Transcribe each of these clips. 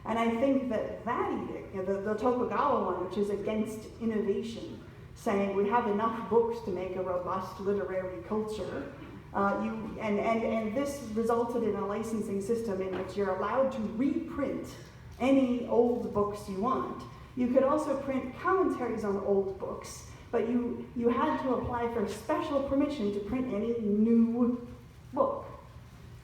And I think that edict, the Tokugawa one, which is against innovation, saying we have enough books to make a robust literary culture, and this resulted in a licensing system in which you're allowed to reprint any old books you want. You could also print commentaries on old books, but you had to apply for special permission to print any new book.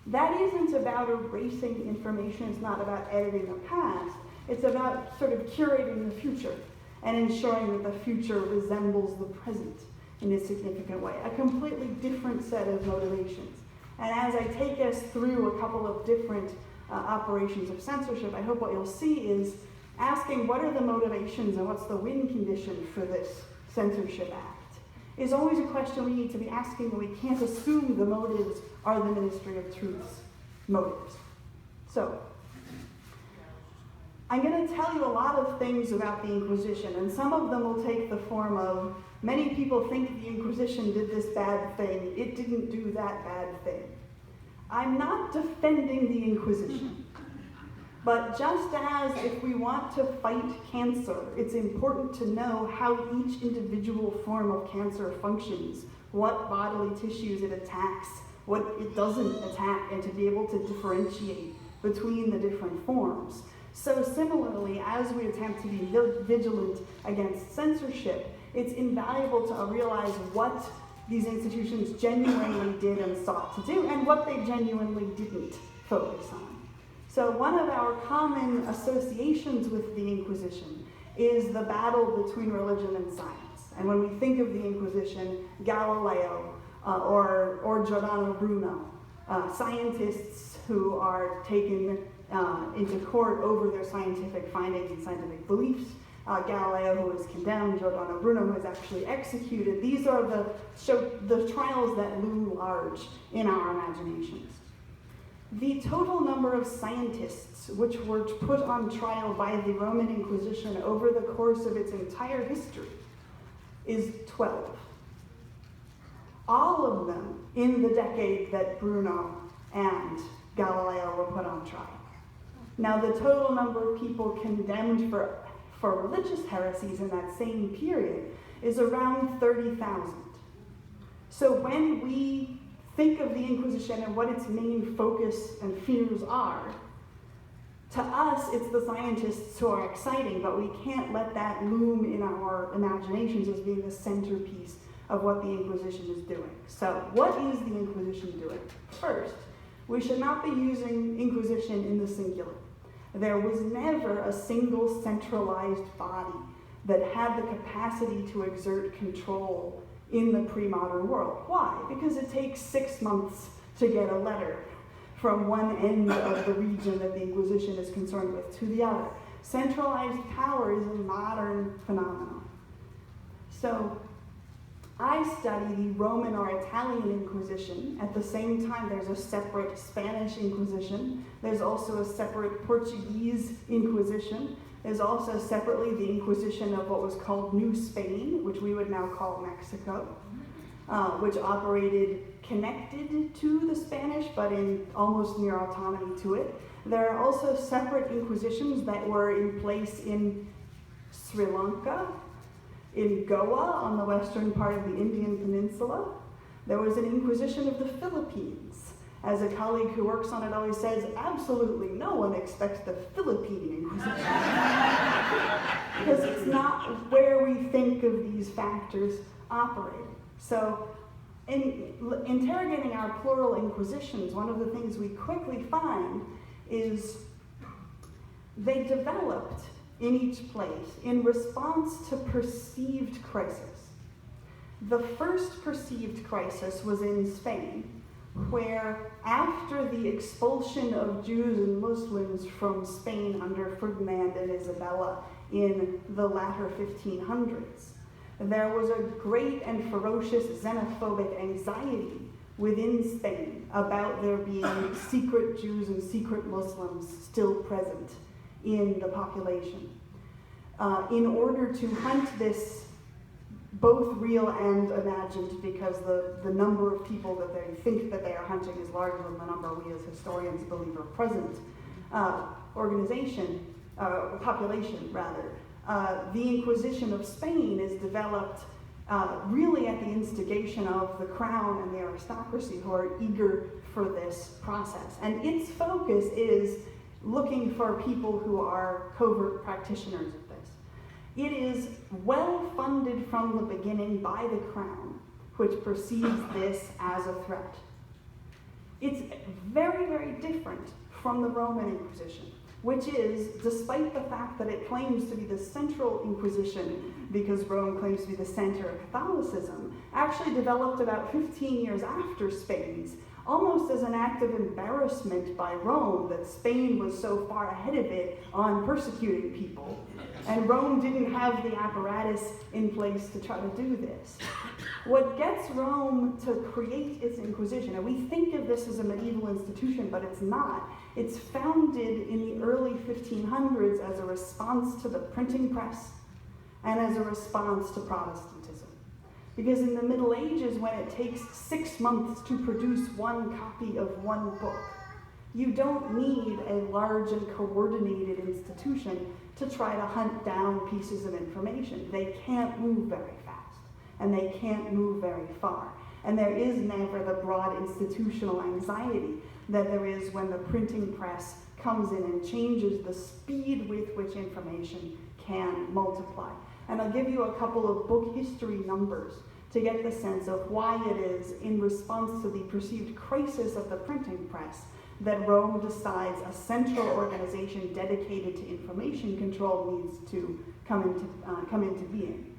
That isn't about erasing information, it's not about editing the past, it's about sort of curating the future and ensuring that the future resembles the present in a significant way. A completely different set of motivations. And as I take us through a couple of different operations of censorship, I hope what you'll see is asking what are the motivations and what's the win condition for this censorship act is always a question we need to be asking, and we can't assume the motives are the Ministry of Truth's motives. So, I'm going to tell you a lot of things about the Inquisition, and some of them will take the form of, many people think the Inquisition did this bad thing, it didn't do that bad thing. I'm not defending the Inquisition, but just as if we want to fight cancer, it's important to know how each individual form of cancer functions, what bodily tissues it attacks, what it doesn't attack, and to be able to differentiate between the different forms. So similarly, as we attempt to be vigilant against censorship, it's invaluable to realize what these institutions genuinely did and sought to do, and what they genuinely didn't focus on. So one of our common associations with the Inquisition is the battle between religion and science. And when we think of the Inquisition, Galileo or Giordano Bruno, scientists who are taken into court over their scientific findings and scientific beliefs, Galileo, who is condemned, Giordano Bruno, who is actually executed. These are the trials that loom large in our imaginations. The total number of scientists which were put on trial by the Roman Inquisition over the course of its entire history is 12. All of them in the decade that Bruno and Galileo were put on trial. Now, the total number of people condemned for religious heresies in that same period is around 30,000. So when we think of the Inquisition and what its main focus and fears are, to us, it's the scientists who are exciting, but we can't let that loom in our imaginations as being the centerpiece of what the Inquisition is doing. So, what is the Inquisition doing? First, we should not be using Inquisition in the singular. There was never a single centralized body that had the capacity to exert control in the pre-modern world. Why? Because it takes 6 months to get a letter from one end of the region that the Inquisition is concerned with to the other. Centralized power is a modern phenomenon. So, I study the Roman or Italian Inquisition. At the same time, there's a separate Spanish Inquisition. There's also a separate Portuguese Inquisition. There's also separately the Inquisition of what was called New Spain, which we would now call Mexico, which operated connected to the Spanish, but in almost near autonomy to it. There are also separate Inquisitions that were in place in Sri Lanka, in Goa, on the western part of the Indian Peninsula. There was an Inquisition of the Philippines. As a colleague who works on it always says, absolutely no one expects the Philippine Inquisition. Because it's not where we think of these factors operating. So, in interrogating our plural inquisitions, one of the things we quickly find is they developed in each place in response to perceived crisis. The first perceived crisis was in Spain, where after the expulsion of Jews and Muslims from Spain under Ferdinand and Isabella in the latter 1500s, there was a great and ferocious xenophobic anxiety within Spain about there being secret Jews and secret Muslims still present in the population. In order to hunt this, both real and imagined, because the number of people that they think that they are hunting is larger than the number we as historians believe are present, organization, population rather. The Inquisition of Spain is developed really at the instigation of the crown and the aristocracy, who are eager for this process. And its focus is looking for people who are covert practitioners of this. It is well funded from the beginning by the crown, which perceives this as a threat. It's very, very different from the Roman Inquisition, which is, despite the fact that it claims to be the central Inquisition, because Rome claims to be the center of Catholicism, actually developed about 15 years after Spain's, almost as an act of embarrassment by Rome that Spain was so far ahead of it on persecuting people, and Rome didn't have the apparatus in place to try to do this. What gets Rome to create its Inquisition, and we think of this as a medieval institution, but it's not. It's founded in the early 1500s as a response to the printing press and as a response to Protestantism. Because in the Middle Ages, when it takes 6 months to produce one copy of one book, you don't need a large and coordinated institution to try to hunt down pieces of information. They can't move very fast, and they can't move very far. And there is never the broad institutional anxiety that there is when the printing press comes in and changes the speed with which information can multiply. And I'll give you a couple of book history numbers to get the sense of why it is, in response to the perceived crisis of the printing press, that Rome decides a central organization dedicated to information control needs to come into being.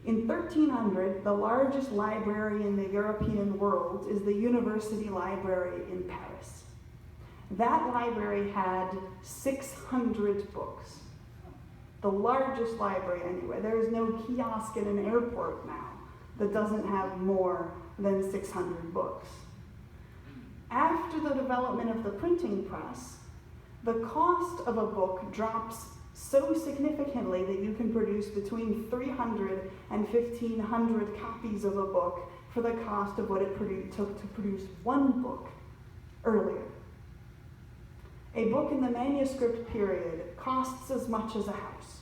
In 1300, the largest library in the European world is the University Library in Paris. That library had 600 books. The largest library anywhere. There is no kiosk in an airport now that doesn't have more than 600 books. After the development of the printing press, the cost of a book drops so significantly that you can produce between 300 and 1,500 copies of a book for the cost of what it took to produce one book earlier. A book in the manuscript period costs as much as a house.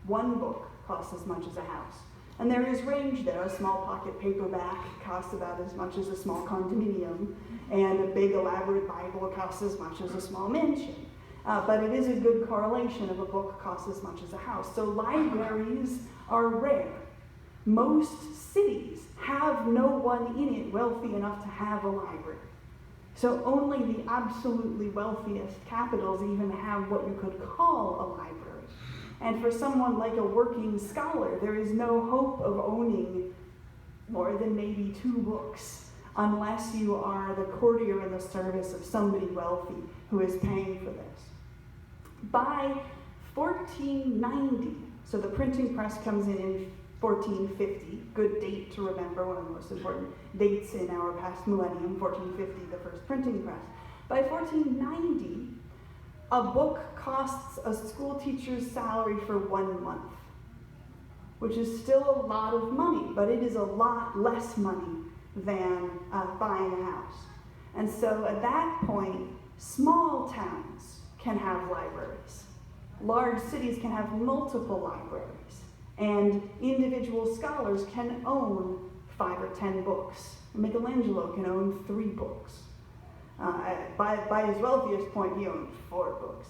One book costs as much as a house. And there is range there. A small pocket paperback costs about as much as a small condominium, and a big elaborate Bible costs as much as a small mansion. But it is a good correlation of a book costs as much as a house. So libraries are rare. Most cities have no one in it wealthy enough to have a library. So only the absolutely wealthiest capitals even have what you could call a library. And for someone like a working scholar, there is no hope of owning more than maybe 2 books, unless you are the courtier in the service of somebody wealthy who is paying for this. By 1490, so the printing press comes in 1450, good date to remember, one of the most important dates in our past millennium, 1450, the first printing press. By 1490, a book costs a school teacher's salary for 1 month, which is still a lot of money, but it is a lot less money than buying a house. And so at that point, small towns can have libraries. Large cities can have multiple libraries. And individual scholars can own 5 or 10 books. Michelangelo can own 3 books. By his wealthiest point, he owned 4 books.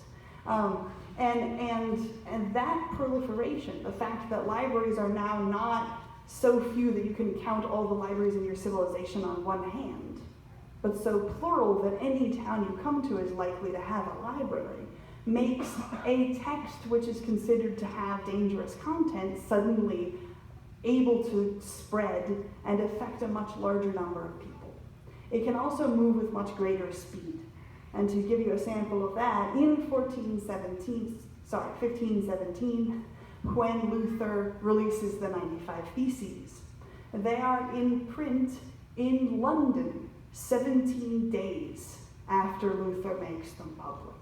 And that proliferation, the fact that libraries are now not so few that you can count all the libraries in your civilization on one hand, but so plural that any town you come to is likely to have a library, makes a text which is considered to have dangerous content suddenly able to spread and affect a much larger number of people. It can also move with much greater speed. And to give you a sample of that, in 1517, when Luther releases the 95 Theses, they are in print in London 17 days after Luther makes them public.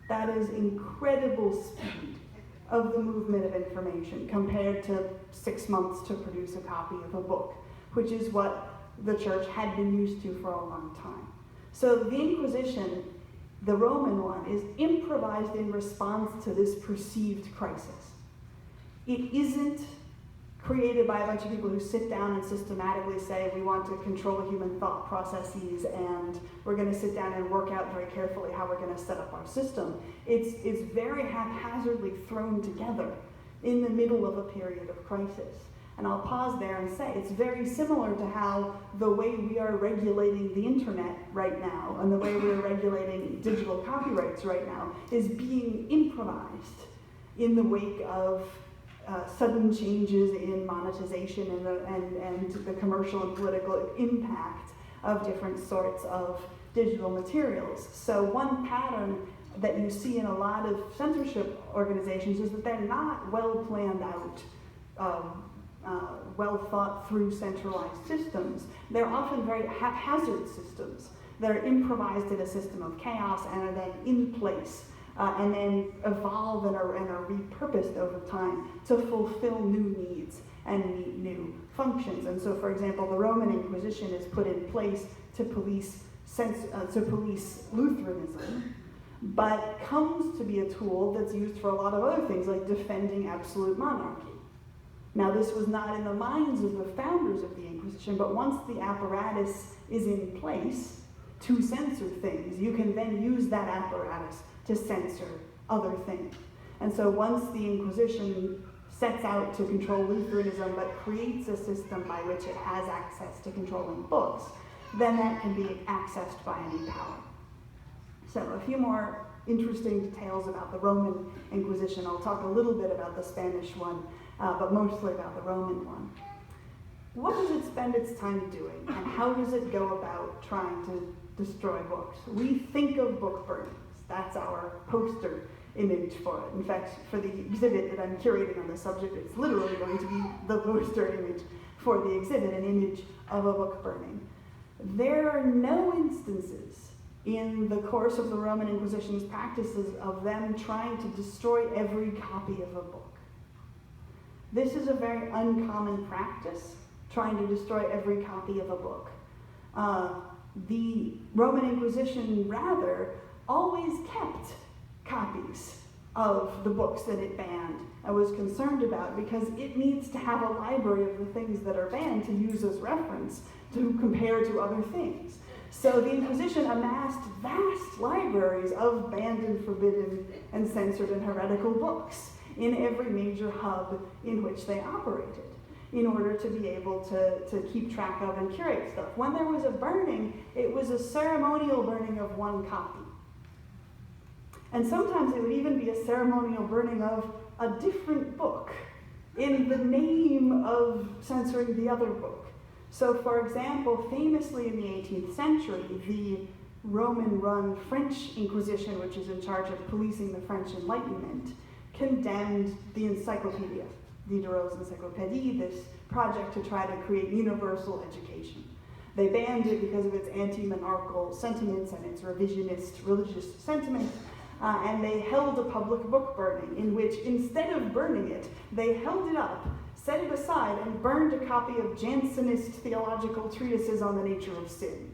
That is incredible speed of the movement of information compared to 6 months to produce a copy of a book, which is what the church had been used to for a long time. So the Inquisition the Roman one, is improvised in response to this perceived crisis. It isn't created by a bunch of people who sit down and systematically say, we want to control human thought processes and we're going to sit down and work out very carefully how we're going to set up our system. It's very haphazardly thrown together in the middle of a period of crisis. And I'll pause there and say it's very similar to how the way we are regulating the internet right now and the way we're regulating digital copyrights right now is being improvised in the wake of sudden changes in monetization and the commercial and political impact of different sorts of digital materials. So one pattern that you see in a lot of censorship organizations is that they're not well planned out, well thought through centralized systems. They're often very haphazard systems that are improvised in a system of chaos and are then in place and then evolve and are repurposed over time to fulfill new needs and meet new functions. And so, for example, the Roman Inquisition is put in place to police Lutheranism, but comes to be a tool that's used for a lot of other things, like defending absolute monarchy. Now, this was not in the minds of the founders of the Inquisition, but once the apparatus is in place to censor things, you can then use that apparatus to censor other things. And so once the Inquisition sets out to control Lutheranism, but creates a system by which it has access to controlling books, then that can be accessed by any power. So a few more interesting details about the Roman Inquisition. I'll talk a little bit about the Spanish one, but mostly about the Roman one. What does it spend its time doing, and how does it go about trying to destroy books? We think of book burnings. That's our poster image for it. In fact, for the exhibit that I'm curating on the subject, it's literally going to be the poster image for the exhibit, an image of a book burning. There are no instances in the course of the Roman Inquisition's practices of them trying to destroy every copy of a book. This is a very uncommon practice, trying to destroy every copy of a book. The Roman Inquisition, rather, always kept copies of the books that it banned and was concerned about, because it needs to have a library of the things that are banned to use as reference to compare to other things. So the Inquisition amassed vast libraries of banned and forbidden and censored and heretical books in every major hub in which they operated, in order to be able to keep track of and curate stuff. When there was a burning, it was a ceremonial burning of one copy. And sometimes it would even be a ceremonial burning of a different book in the name of censoring the other book. So, for example, famously in the 18th century, the Roman-run French Inquisition, which is in charge of policing the French Enlightenment, condemned the Encyclopedia, Diderot's Encyclopédie, this project to try to create universal education. They banned it because of its anti-monarchical sentiments and its revisionist religious sentiments, and they held a public book burning in which, instead of burning it, they held it up, set it aside, and burned a copy of Jansenist theological treatises on the nature of sin,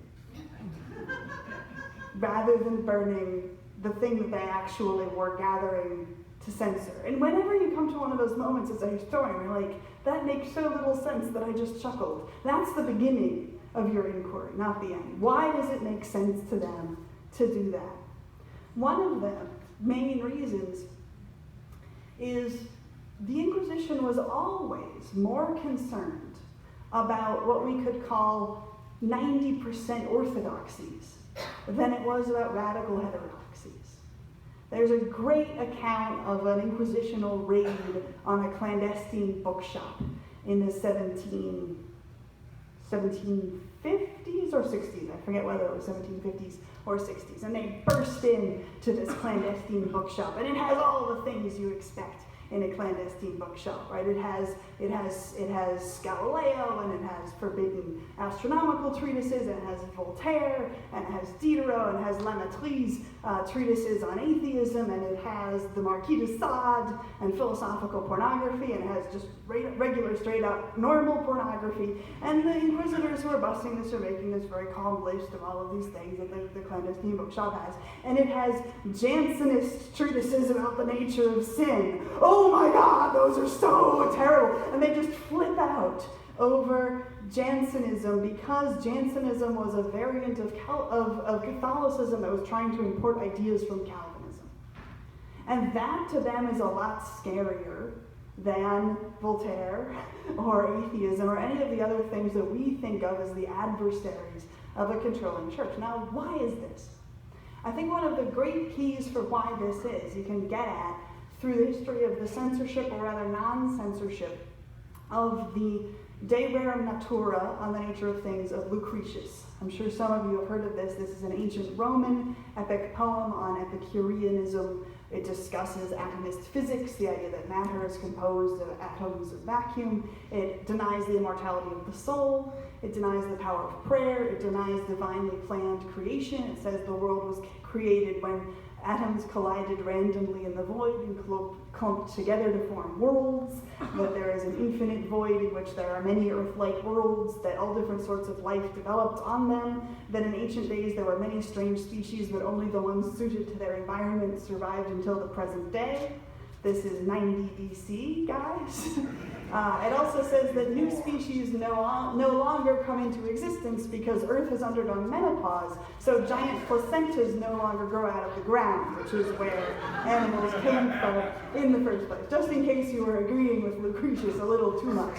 rather than burning the thing that they actually were gathering to censor. And whenever you come to one of those moments as a historian, you're like, that makes so little sense that I just chuckled. That's the beginning of your inquiry, not the end. Why does it make sense to them to do that? One of the main reasons is the Inquisition was always more concerned about what we could call 90% orthodoxies than it was about radical heterodoxies. There's a great account of an inquisitional raid on a clandestine bookshop in the 1750s or 60s. I forget whether it was 1750s or 60s. And they burst in to this clandestine bookshop, and it has all the things you expect in a clandestine bookshelf, right? It has Galileo, and it has forbidden astronomical treatises, and it has Voltaire, and it has Diderot, and it has Lamettrie's treatises on atheism, and it has the Marquis de Sade and philosophical pornography, and it has just regular, straight up, normal pornography. And the inquisitors who are busting this are making this very calm list of all of these things that the clandestine bookshop has. And it has Jansenist treatises about the nature of sin. Oh my God, those are so terrible. And they just flip out over Jansenism, because Jansenism was a variant of Catholicism that was trying to import ideas from Calvinism. And that to them is a lot scarier than Voltaire or atheism or any of the other things that we think of as the adversaries of a controlling church. Now, why is this? I think one of the great keys for why this is, you can get at through the history of the censorship, or rather non-censorship, of the De Rerum Natura, on the nature of things, of Lucretius. I'm sure some of you have heard of this. This is an ancient Roman epic poem on Epicureanism. It discusses atomist physics, the idea that matter is composed of atoms of vacuum. It denies the immortality of the soul. It denies the power of prayer. It denies divinely planned creation. It says the world was created when atoms collided randomly in the void and clumped together to form worlds, that there is an infinite void in which there are many Earth-like worlds, that all different sorts of life developed on them, that in ancient days there were many strange species, but only the ones suited to their environment survived until the present day. This is 90 BC, guys. It also says that new species no longer come into existence because Earth has undergone menopause, so giant placentas no longer grow out of the ground, which is where animals came from in the first place. Just in case you were agreeing with Lucretius a little too much.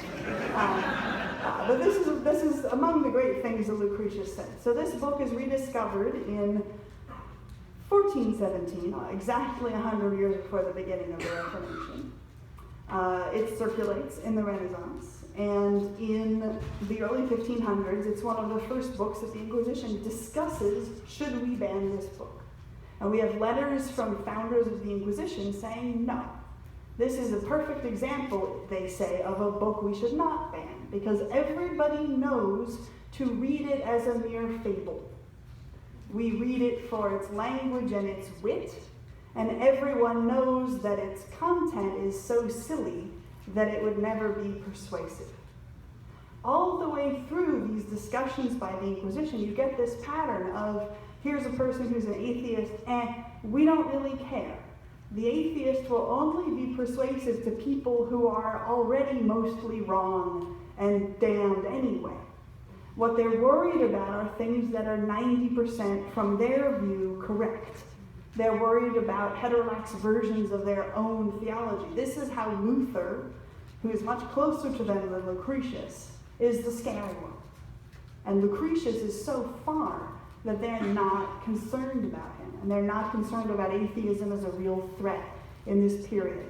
But this is among the great things that Lucretius said. So this book is rediscovered in 1417, exactly 100 years before the beginning of the Reformation. It circulates in the Renaissance, and in the early 1500s, it's one of the first books that the Inquisition discusses, should we ban this book? And we have letters from founders of the Inquisition saying no. This is a perfect example, they say, of a book we should not ban, because everybody knows to read it as a mere fable. We read it for its language and its wit, and everyone knows that its content is so silly that it would never be persuasive. All the way through these discussions by the Inquisition, you get this pattern of, here's a person who's an atheist, we don't really care. The atheist will only be persuasive to people who are already mostly wrong and damned anyway. What they're worried about are things that are 90% from their view correct. They're worried about heterodox versions of their own theology. This is how Luther, who is much closer to them than Lucretius, is the scary one. And Lucretius is so far that they're not concerned about him, and they're not concerned about atheism as a real threat in this period.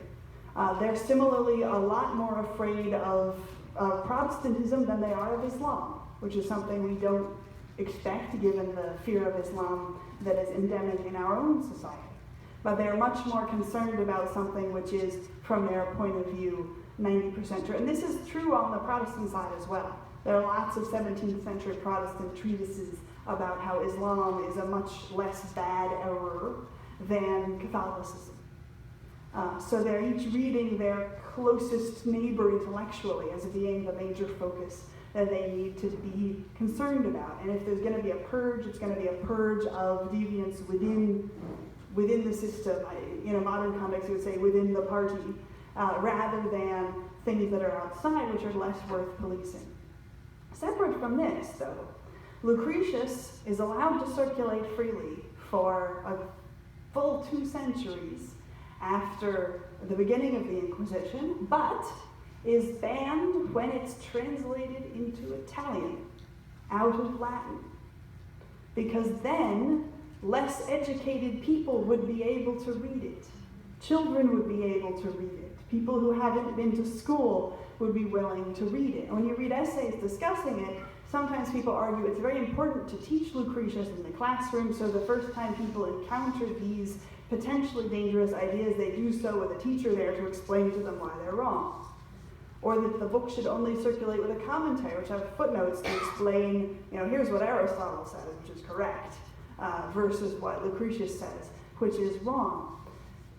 They're similarly a lot more afraid of Protestantism than they are of Islam, which is something we don't expect given the fear of Islam that is endemic in our own society. But they're much more concerned about something which is, from their point of view, 90% true. And this is true on the Protestant side as well. There are lots of 17th century Protestant treatises about how Islam is a much less bad error than Catholicism. So they're each reading their closest neighbor intellectually as being the major focus that they need to be concerned about. And if there's going to be a purge, it's going to be a purge of deviance within the system. In a modern context, you would say within the party, rather than things that are outside, which are less worth policing. Separate from this, though, Lucretius is allowed to circulate freely for a full 2 centuries after the beginning of the Inquisition, but is banned when it's translated into Italian, out of Latin. Because then, less educated people would be able to read it. Children would be able to read it. People who haven't been to school would be willing to read it. And when you read essays discussing it, sometimes people argue it's very important to teach Lucretius in the classroom, so the first time people encounter these potentially dangerous ideas, they do so with a teacher there to explain to them why they're wrong. Or that the book should only circulate with a commentary, which have footnotes to explain, here's what Aristotle says, which is correct, versus what Lucretius says, which is wrong.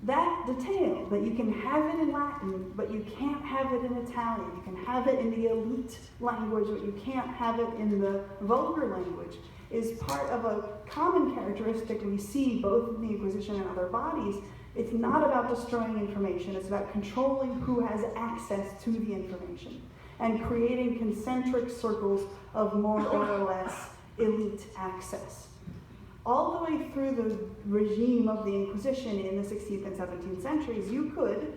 That detail, that you can have it in Latin, but you can't have it in Italian. You can have it in the elite language, but you can't have it in the vulgar language, is part of a common characteristic we see both in the Inquisition and other bodies. It's not about destroying information, it's about controlling who has access to the information and creating concentric circles of more or less elite access. All the way through the regime of the Inquisition in the 16th and 17th centuries, you could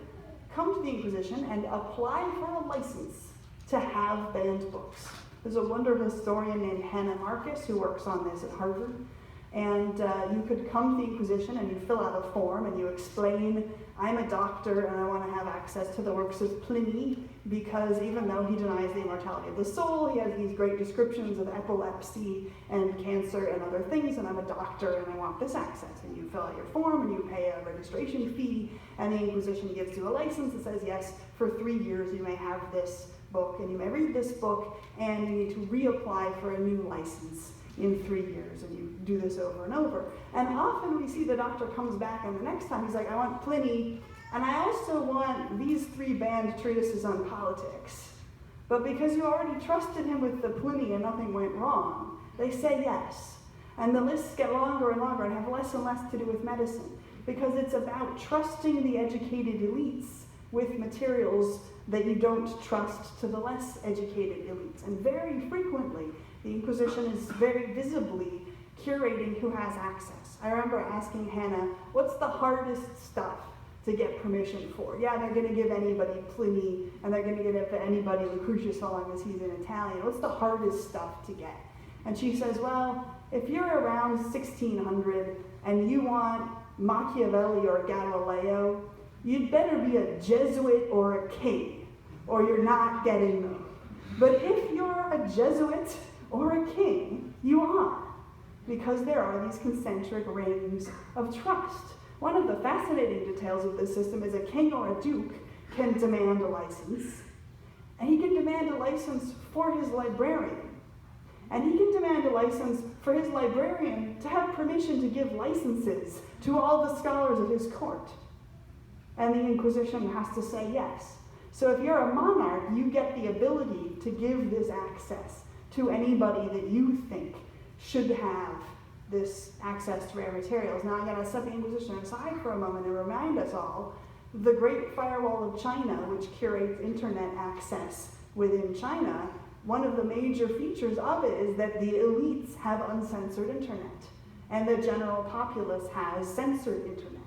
come to the Inquisition and apply for a license to have banned books. There's a wonderful historian named Hannah Marcus who works on this at Harvard. And you could come to the Inquisition and you fill out a form and you explain, I'm a doctor and I want to have access to the works of Pliny because even though he denies the immortality of the soul, he has these great descriptions of epilepsy and cancer and other things, and I'm a doctor and I want this access. And you fill out your form and you pay a registration fee, and the Inquisition gives you a license that says, yes, for 3 years you may have this book and you may read this book, and you need to reapply for a new license in 3 years, and you do this over and over. And often we see the doctor comes back and the next time he's like, I want Pliny, and I also want these 3 banned treatises on politics. But because you already trusted him with the Pliny and nothing went wrong, they say yes. And the lists get longer and longer and have less and less to do with medicine, because it's about trusting the educated elites with materials that you don't trust to the less educated elites. And very frequently, the Inquisition is very visibly curating who has access. I remember asking Hannah, what's the hardest stuff to get permission for? Yeah, they're going to give anybody Pliny, and they're going to give anybody Lucretius so long as he's in Italian. What's the hardest stuff to get? And she says, well, if you're around 1600 and you want Machiavelli or Galileo, you'd better be a Jesuit or a king, or you're not getting them. But if you're a Jesuit or a king, you are, because there are these concentric rings of trust. One of the fascinating details of this system is a king or a duke can demand a license, and he can demand a license for his librarian. And he can demand a license for his librarian to have permission to give licenses to all the scholars of his court. And the Inquisition has to say yes. So if you're a monarch, you get the ability to give this access to anybody that you think should have this access to rare materials. Now I'm going to set the Inquisition aside for a moment and remind us all, the Great Firewall of China, which curates internet access within China, one of the major features of it is that the elites have uncensored internet, and the general populace has censored internet.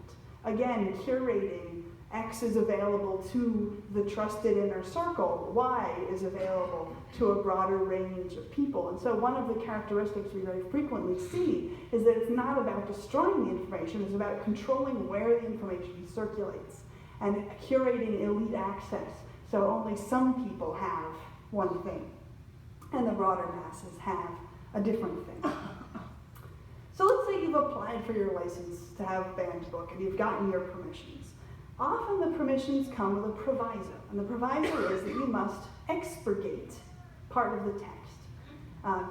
Again, curating X is available to the trusted inner circle, Y is available to a broader range of people. And so one of the characteristics we very frequently see is that it's not about destroying the information, it's about controlling where the information circulates and curating elite access so only some people have one thing and the broader masses have a different thing. So let's say you've applied for your license to have a banned book and you've gotten your permissions. Often the permissions come with a proviso, and the proviso is that you must expurgate part of the text.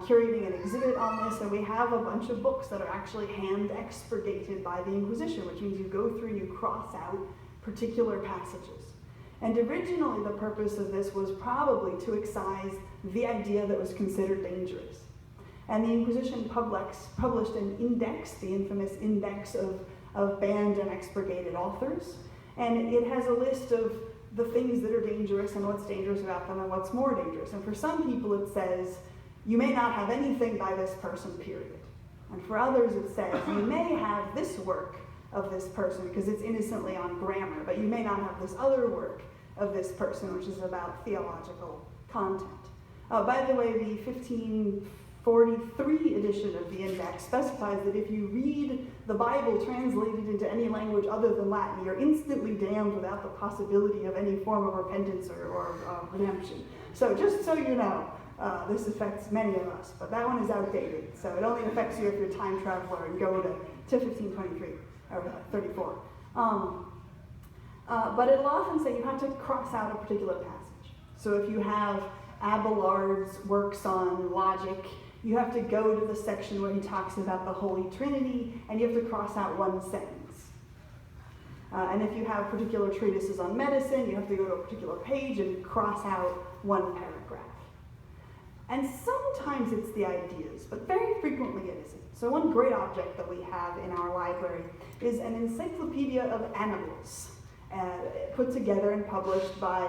Curating an exhibit on this, and we have a bunch of books that are actually hand expurgated by the Inquisition, which means you go through and you cross out particular passages. And originally the purpose of this was probably to excise the idea that was considered dangerous. And the Inquisition published an index, the infamous index of banned and expurgated authors. And it has a list of the things that are dangerous and what's dangerous about them and what's more dangerous. And for some people it says, you may not have anything by this person, period. And for others it says, you may have this work of this person because it's innocently on grammar, but you may not have this other work of this person, which is about theological content. By the way, the 1543 edition of the index specifies that if you read the Bible translated into any language other than Latin, you're instantly damned without the possibility of any form of repentance or redemption. So just so you know, this affects many of us, but that one is outdated. So it only affects you if you're a time traveler and go to 1523. or 34. But it'll often say you have to cross out a particular passage. So if you have Abelard's works on logic, you have to go to the section where he talks about the Holy Trinity, and you have to cross out one sentence. And if you have particular treatises on medicine, you have to go to a particular page and cross out one paragraph. And sometimes it's the ideas, but very frequently it isn't. So one great object that we have in our library is an encyclopedia of animals, put together and published by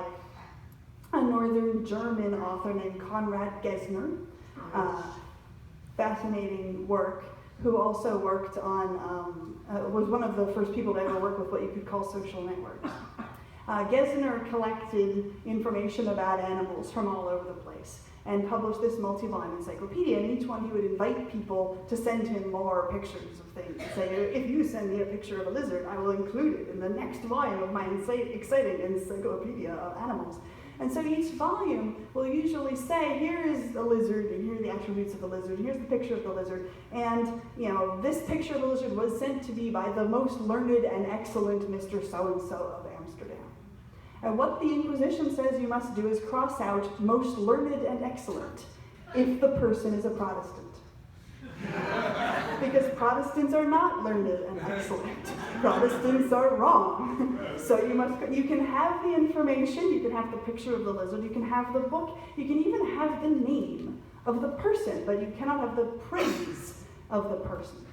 a northern German author named Konrad Gessner. Fascinating work, who also worked on, was one of the first people to ever work with what you could call social networks. Gessner collected information about animals from all over the place and published this multi-volume encyclopedia, and each one he would invite people to send him more pictures of things. Say, if you send me a picture of a lizard, I will include it in the next volume of my exciting encyclopedia of animals. And so each volume will usually say, here is the lizard, and here are the attributes of the lizard, and here's the picture of the lizard, and this picture of the lizard was sent to me by the most learned and excellent Mr. So-and-so of Amsterdam. And what the Inquisition says you must do is cross out most learned and excellent if the person is a Protestant. Because Protestants are not learned and excellent. Protestants are wrong. So you can have the information, you can have the picture of the lizard, you can have the book, you can even have the name of the person, but you cannot have the praise of the person.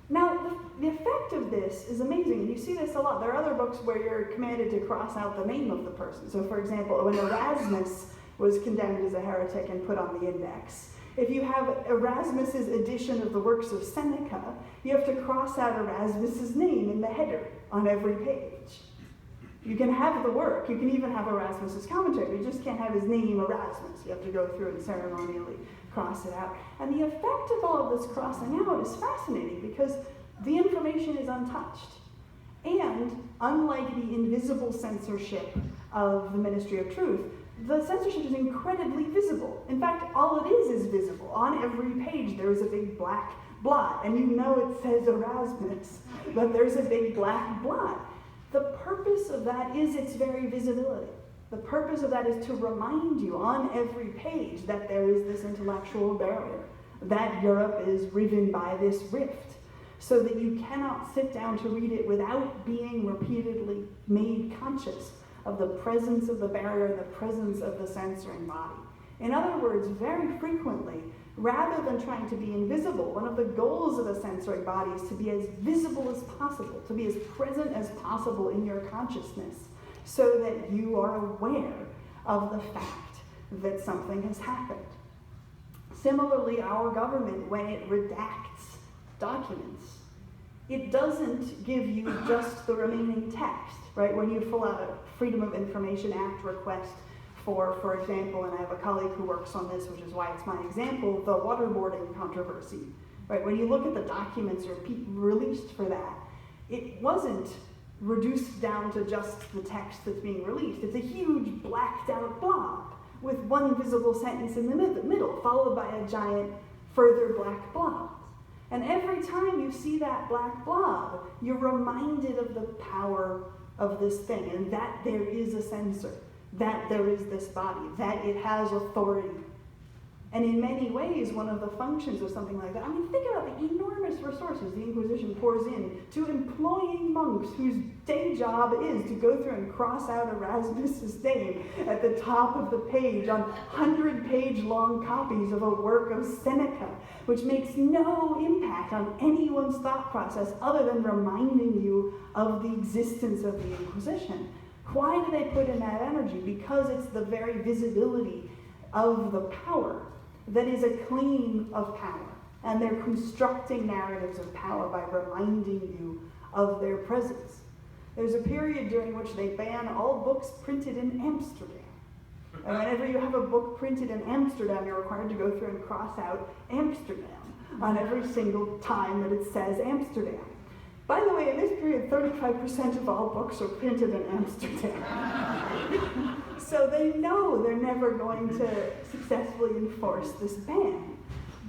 Now, the effect of this is amazing, and you see this a lot. There are other books where you're commanded to cross out the name of the person. So, for example, when Erasmus was condemned as a heretic and put on the index, if you have Erasmus's edition of the works of Seneca, you have to cross out Erasmus's name in the header on every page. You can have the work, you can even have Erasmus's commentary, you just can't have his name Erasmus. You have to go through and ceremonially cross it out. And the effect of all of this crossing out is fascinating because the information is untouched. And unlike the invisible censorship of the Ministry of Truth, the censorship is incredibly visible. In fact, all it is visible. On every page there is a big black blot, and you know it says Erasmus, but there's a big black blot. The purpose of that is its very visibility. The purpose of that is to remind you on every page that there is this intellectual barrier, that Europe is riven by this rift, so that you cannot sit down to read it without being repeatedly made conscious of the presence of the barrier, the presence of the censoring body. In other words, very frequently, rather than trying to be invisible, one of the goals of a censoring body is to be as visible as possible, to be as present as possible in your consciousness, so that you are aware of the fact that something has happened. Similarly, our government, when it redacts documents, it doesn't give you just the remaining text, right? When you fill out a Freedom of Information Act request for example, and I have a colleague who works on this, which is why it's my example, the waterboarding controversy, right? When you look at the documents released for that, it wasn't reduced down to just the text that's being released. It's a huge blacked out blob with one visible sentence in the middle, followed by a giant further black blob. And every time you see that black blob, you're reminded of the power of this thing, and that there is a censor, that there is this body, that it has authority. And in many ways, one of the functions of something like that, I mean, think about the enormous resources the Inquisition pours in to employing monks whose day job is to go through and cross out Erasmus's name at the top of the page on 100-page long copies of a work of Seneca, which makes no impact on anyone's thought process other than reminding you of the existence of the Inquisition. Why do they put in that energy? Because it's the very visibility of the power that is a claim of power. And they're constructing narratives of power by reminding you of their presence. There's a period during which they ban all books printed in Amsterdam. And whenever you have a book printed in Amsterdam, you're required to go through and cross out Amsterdam on every single time that it says Amsterdam. By the way, in this period, 35% of all books are printed in Amsterdam. So they know they're never going to successfully enforce this ban.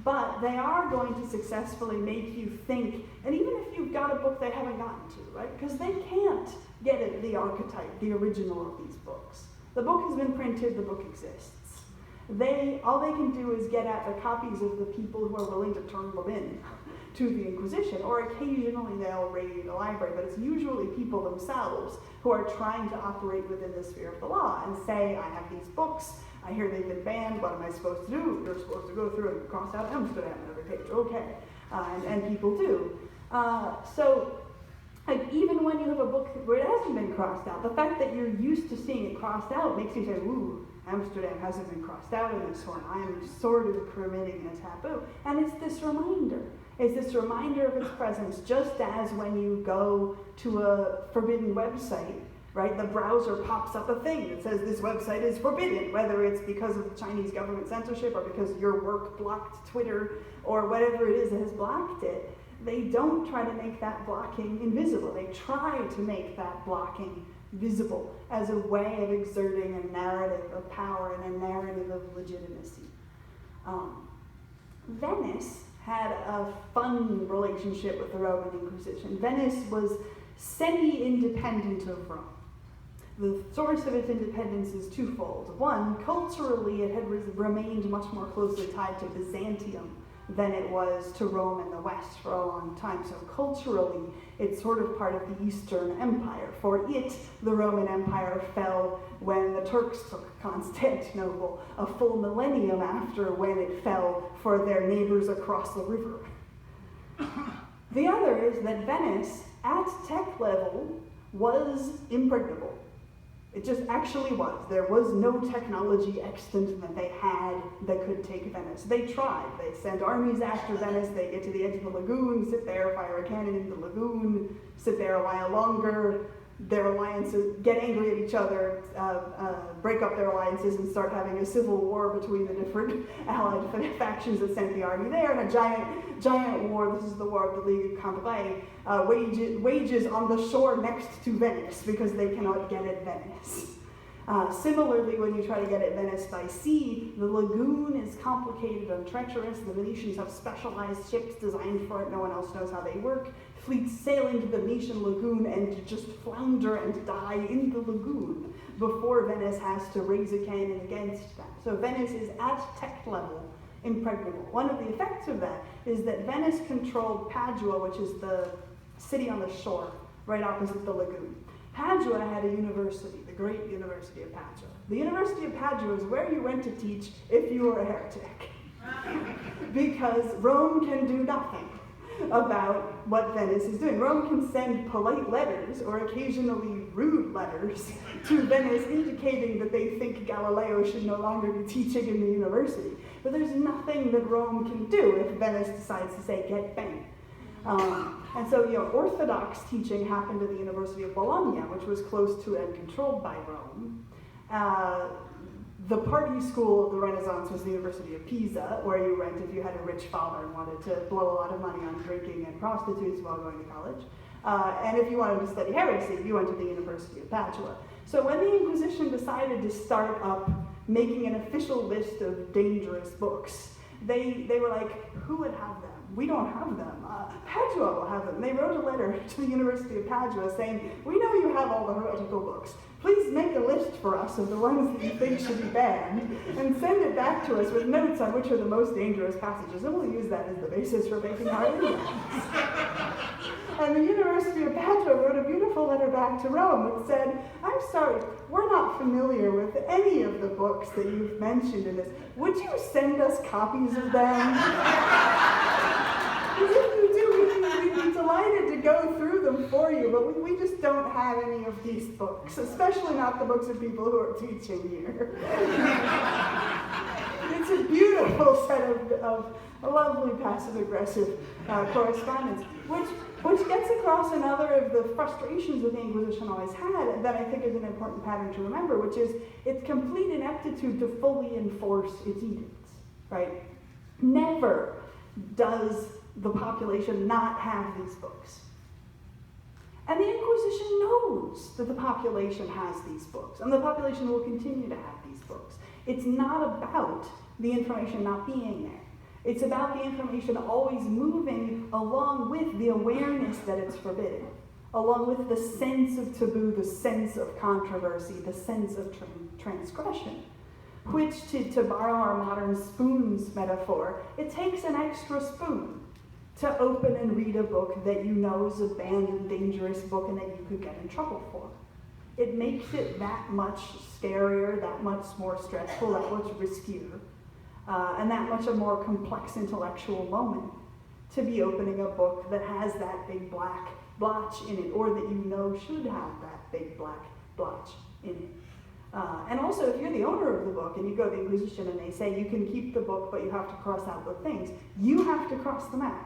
but they are going to successfully make you think, and even if you've got a book they haven't gotten to, right? Because they can't get at the archetype, the original of these books. The book has been printed, the book exists. All they can do is get at the copies of the people who are willing to turn them in to the Inquisition, or occasionally they'll raid a library, but it's usually people themselves who are trying to operate within the sphere of the law and say, I have these books, I hear they've been banned, what am I supposed to do? You're supposed to go through and cross out Amsterdam on every page, okay. And people do. So like, even when you have a book where it hasn't been crossed out, the fact that you're used to seeing it crossed out makes you say, ooh, Amsterdam hasn't been crossed out in this one. I am sort of permitting a taboo. And it's this reminder. It's this reminder of its presence, just as when you go to a forbidden website, right? The browser pops up a thing that says this website is forbidden, whether it's because of Chinese government censorship or because your work blocked Twitter or whatever it is that has blocked it. They don't try to make that blocking invisible. They try to make that blocking visible as a way of exerting a narrative of power and a narrative of legitimacy. Venice had a fun relationship with the Roman Inquisition. Venice was semi-independent of Rome. The source of its independence is twofold. One, culturally it had remained much more closely tied to Byzantium than it was to Rome and the West for a long time. So culturally, it's sort of part of the Eastern Empire. For it, the Roman Empire fell when the Turks took Constantinople, a full millennium after when it fell for their neighbors across the river. The other is that Venice, at tech level, was impregnable. It just actually was. There was no technology extant that they had that could take Venice. They tried. They sent armies after Venice. They get to the edge of the lagoon, sit there, fire a cannon into the lagoon, sit there a while longer. Their alliances get angry at each other, break up their alliances, and start having a civil war between the different allied factions that sent the army there, and a giant war. This is the War of the League of Cambrai, wages on the shore next to Venice because they cannot get at Venice. Similarly, when you try to get at Venice by sea, the lagoon is complicated and treacherous. The Venetians have specialized ships designed for it. No one else knows how they work. Fleets sail into the Venetian lagoon and just flounder and die in the lagoon before Venice has to raise a cannon against them. So Venice is at tech level impregnable. One of the effects of that is that Venice controlled Padua, which is the city on the shore right opposite the lagoon. Padua had a university, the great University of Padua. The University of Padua is where you went to teach if you were a heretic. Because Rome can do nothing about what Venice is doing. Rome can send polite letters, or occasionally rude letters, to Venice indicating that they think Galileo should no longer be teaching in the university. But there's nothing that Rome can do if Venice decides to say, get bent. And so, Orthodox teaching happened at the University of Bologna, which was close to and controlled by Rome. The party school of the Renaissance was the University of Pisa, where you went if you had a rich father and wanted to blow a lot of money on drinking and prostitutes while going to college. And if you wanted to study heresy, you went to the University of Padua. So when the Inquisition decided to start up making an official list of dangerous books, they were like, who would have them? We don't have them. Padua will have them. They wrote a letter to the University of Padua saying, we know you have all the heretical books. Please make a list for us of the ones that you think should be banned and send it back to us with notes on which are the most dangerous passages, and we'll use that as the basis for making our index. And the University of Padua wrote a beautiful letter back to Rome that said, I'm sorry, we're not familiar with any of the books that you've mentioned in this. Would you send us copies of them? Because if you do, we'd be delighted to go through them for you, but we just don't have any of these books, especially not the books of people who are teaching here. It's a beautiful set of lovely passive-aggressive correspondence, which gets across another of the frustrations that the Inquisition always had that I think is an important pattern to remember, which is its complete ineptitude to fully enforce its edicts, right? Never does the population not have these books. And the Inquisition knows that the population has these books, and the population will continue to have these books. It's not about the information not being there. It's about the information always moving along with the awareness that it's forbidden, along with the sense of taboo, the sense of controversy, the sense of transgression, which, to borrow our modern spoons metaphor, it takes an extra spoon to open and read a book that you know is a banned and dangerous book and that you could get in trouble for. It makes it that much scarier, that much more stressful, that much riskier, and that much a more complex intellectual moment to be opening a book that has that big black blotch in it, or that you know should have that big black blotch in it. And also, if you're the owner of the book and you go to the Inquisition and they say you can keep the book but you have to cross out the things, you have to cross them out.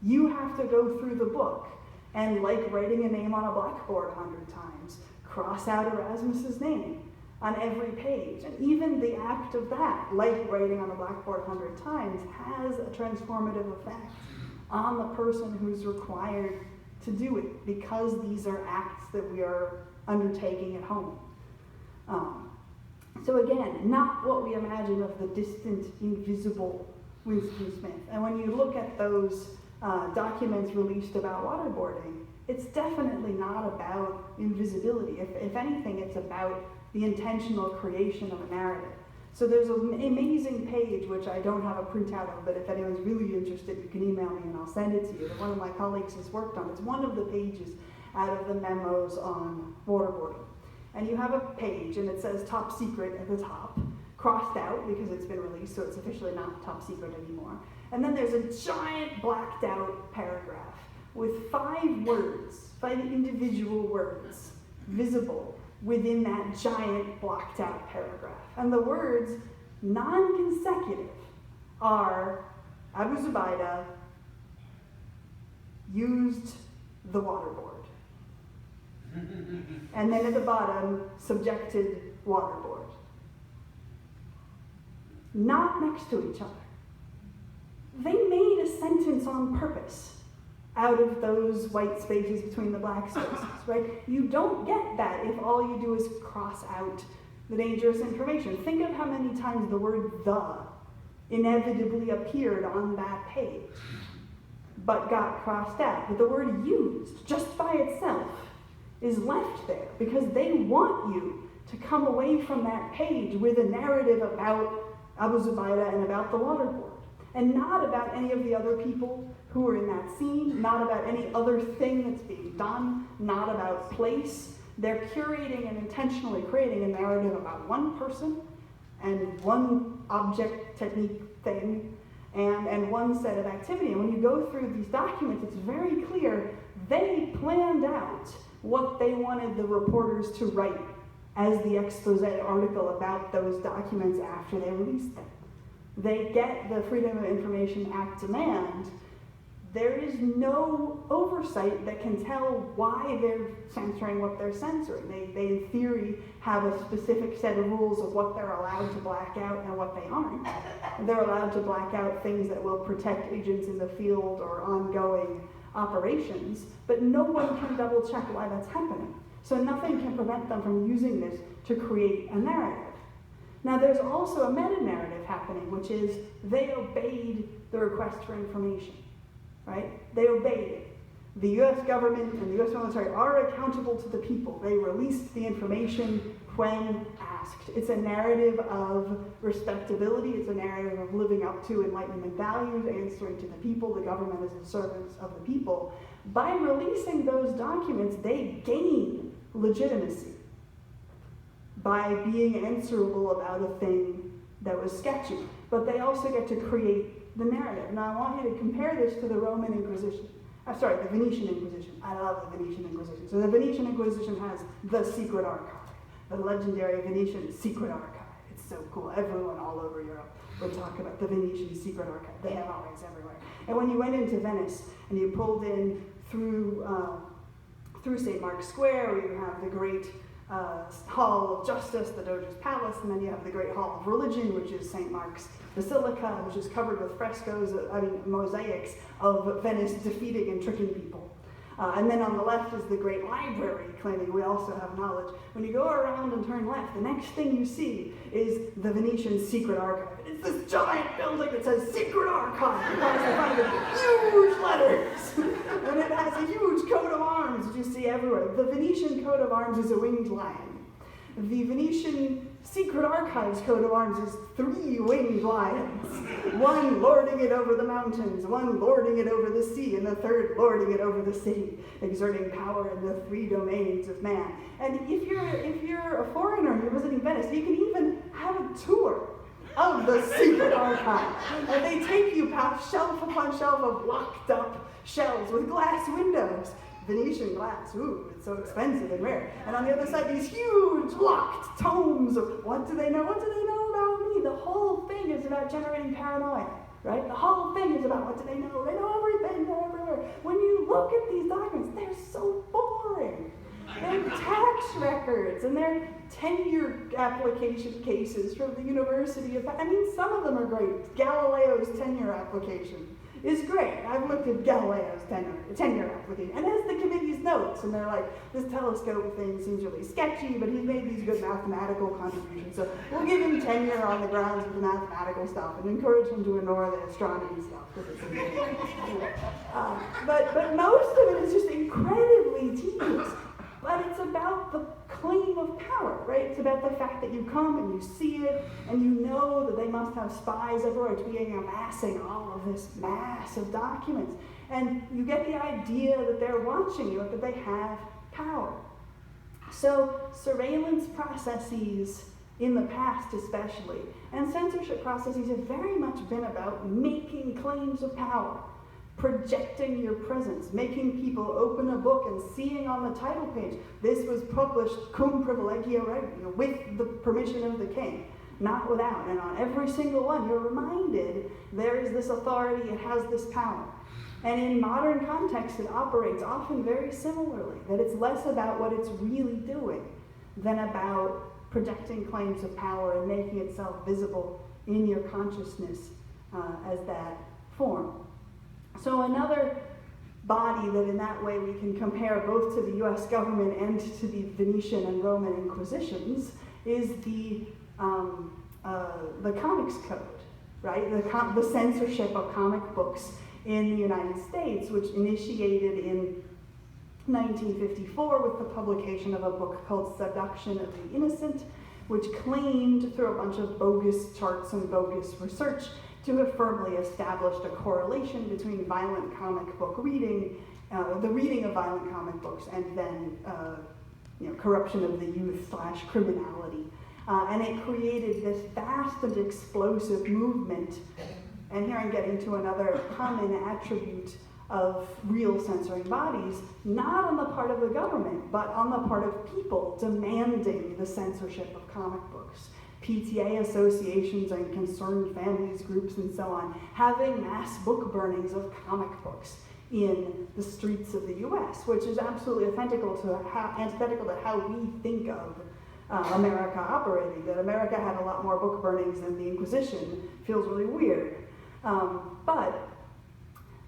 You have to go through the book and, like writing a name on a blackboard 100 times, cross out Erasmus's name on every page. And even the act of that, like writing on a blackboard 100 times, has a transformative effect on the person who's required to do it, because these are acts that we are undertaking at home. So again, not what we imagine of the distant, invisible Winston Smith. And when you look at those documents released about waterboarding, it's definitely not about invisibility. If anything, it's about the intentional creation of a narrative. So there's an amazing page, which I don't have a printout of, but if anyone's really interested, you can email me and I'll send it to you, that one of my colleagues has worked on. It's one of the pages out of the memos on waterboarding. And you have a page, and it says top secret at the top, crossed out because it's been released, so it's officially not top secret anymore. And then there's a giant blacked out paragraph with 5 words, 5 individual words, visible within that giant blocked out paragraph. And the words, non-consecutive, are Abu Zubaydah used the waterboard. And then at the bottom, subjected waterboard. Not next to each other. They made a sentence on purpose out of those white spaces between the black spaces, right? You don't get that if all you do is cross out the dangerous information. Think of how many times the word "the" inevitably appeared on that page, but got crossed out. But the word "used," just by itself, is left there because they want you to come away from that page with a narrative about Abu Zubaydah and about the waterboard, and not about any of the other people who are in that scene, not about any other thing that's being done, not about place. They're curating and intentionally creating a narrative about one person and one object, technique, thing, and one set of activity. And when you go through these documents, it's very clear they planned out what they wanted the reporters to write as the expose article about those documents after they released them. They get the Freedom of Information Act demand. There is no oversight that can tell why they're censoring what they're censoring. They in theory, have a specific set of rules of what they're allowed to black out and what they aren't. They're allowed to black out things that will protect agents in the field or ongoing operations, but no one can double check why that's happening. So nothing can prevent them from using this to create a narrative. Now there's also a meta-narrative happening, which is they obeyed the request for information, right? They obeyed it. The US government and the US military are accountable to the people. They released the information when asked. It's a narrative of respectability. It's a narrative of living up to Enlightenment values, answering to the people. The government is the servants of the people. By releasing those documents, they gain legitimacy by being answerable about a thing that was sketchy. But they also get to create the narrative. Now I want you to compare this to the Roman Inquisition. The Venetian Inquisition. I love the Venetian Inquisition. So the Venetian Inquisition has the secret archive, the legendary Venetian secret archive. It's so cool. Everyone all over Europe would talk about the Venetian secret archive. They have archives everywhere. And when you went into Venice and you pulled in through St. Mark's Square, where you have the great Hall of Justice, the Doge's Palace, and then you have the great Hall of Religion, which is St. Mark's Basilica, which is covered with frescoes, mosaics of Venice defeating and tricking people. And then on the left is the Great Library, claiming we also have knowledge. When you go around and turn left, the next thing you see is the Venetian Secret Archive. It's this giant building that says Secret Archive across the front of it, huge letters. And it has a huge coat of arms that you see everywhere. The Venetian coat of arms is a winged lion. The Venetian Secret Archives coat of arms is 3 winged lions, one lording it over the mountains, one lording it over the sea, and the third lording it over the city, exerting power in the 3 domains of man. And if you're a foreigner and you're visiting Venice, you can even have a tour of the Secret Archive. And they take you past shelf upon shelf of locked up shelves with glass windows. Venetian glass, ooh, it's so expensive and rare. And on the other side, these huge locked tomes of what do they know? What do they know about me? The whole thing is about generating paranoia, right? The whole thing is about what do they know? They know everything, they're everywhere. When you look at these documents, they're so boring. They're tax records, and they're tenure application cases from the University of, I mean, some of them are great. Galileo's tenure application is great. I've looked at Galileo's tenure application, and has the committee's notes, and they're like, this telescope thing seems really sketchy, but he's made these good mathematical contributions, so we'll give him tenure on the grounds of the mathematical stuff, and encourage him to ignore the astronomy stuff, because it's amazing. But most of it is just incredibly tedious. But it's about the claim of power, right? It's about the fact that you come and you see it, and you know that they must have spies everywhere being amassing all of this mass of documents. And you get the idea that they're watching you, that they have power. So surveillance processes in the past especially, and censorship processes have very much been about making claims of power, projecting your presence, making people open a book and seeing on the title page, this was published cum privilegio regni, with the permission of the king, not without. And on every single one, you're reminded there is this authority, it has this power. And in modern context, it operates often very similarly, that it's less about what it's really doing than about projecting claims of power and making itself visible in your consciousness as that form. So another body that in that way we can compare both to the US government and to the Venetian and Roman Inquisitions is the Comics Code, right? The censorship of comic books in the United States, which initiated in 1954 with the publication of a book called Seduction of the Innocent, which claimed through a bunch of bogus charts and bogus research to have firmly established a correlation between violent comic book reading, the reading of violent comic books, and then corruption of the youth / criminality. And it created this vast and explosive movement. And here I'm getting to another common attribute of real censoring bodies, not on the part of the government, but on the part of people demanding the censorship of comic books. PTA associations and concerned families groups and so on, having mass book burnings of comic books in the streets of the US, which is absolutely antithetical to how we think of America operating. That America had a lot more book burnings than the Inquisition feels really weird. But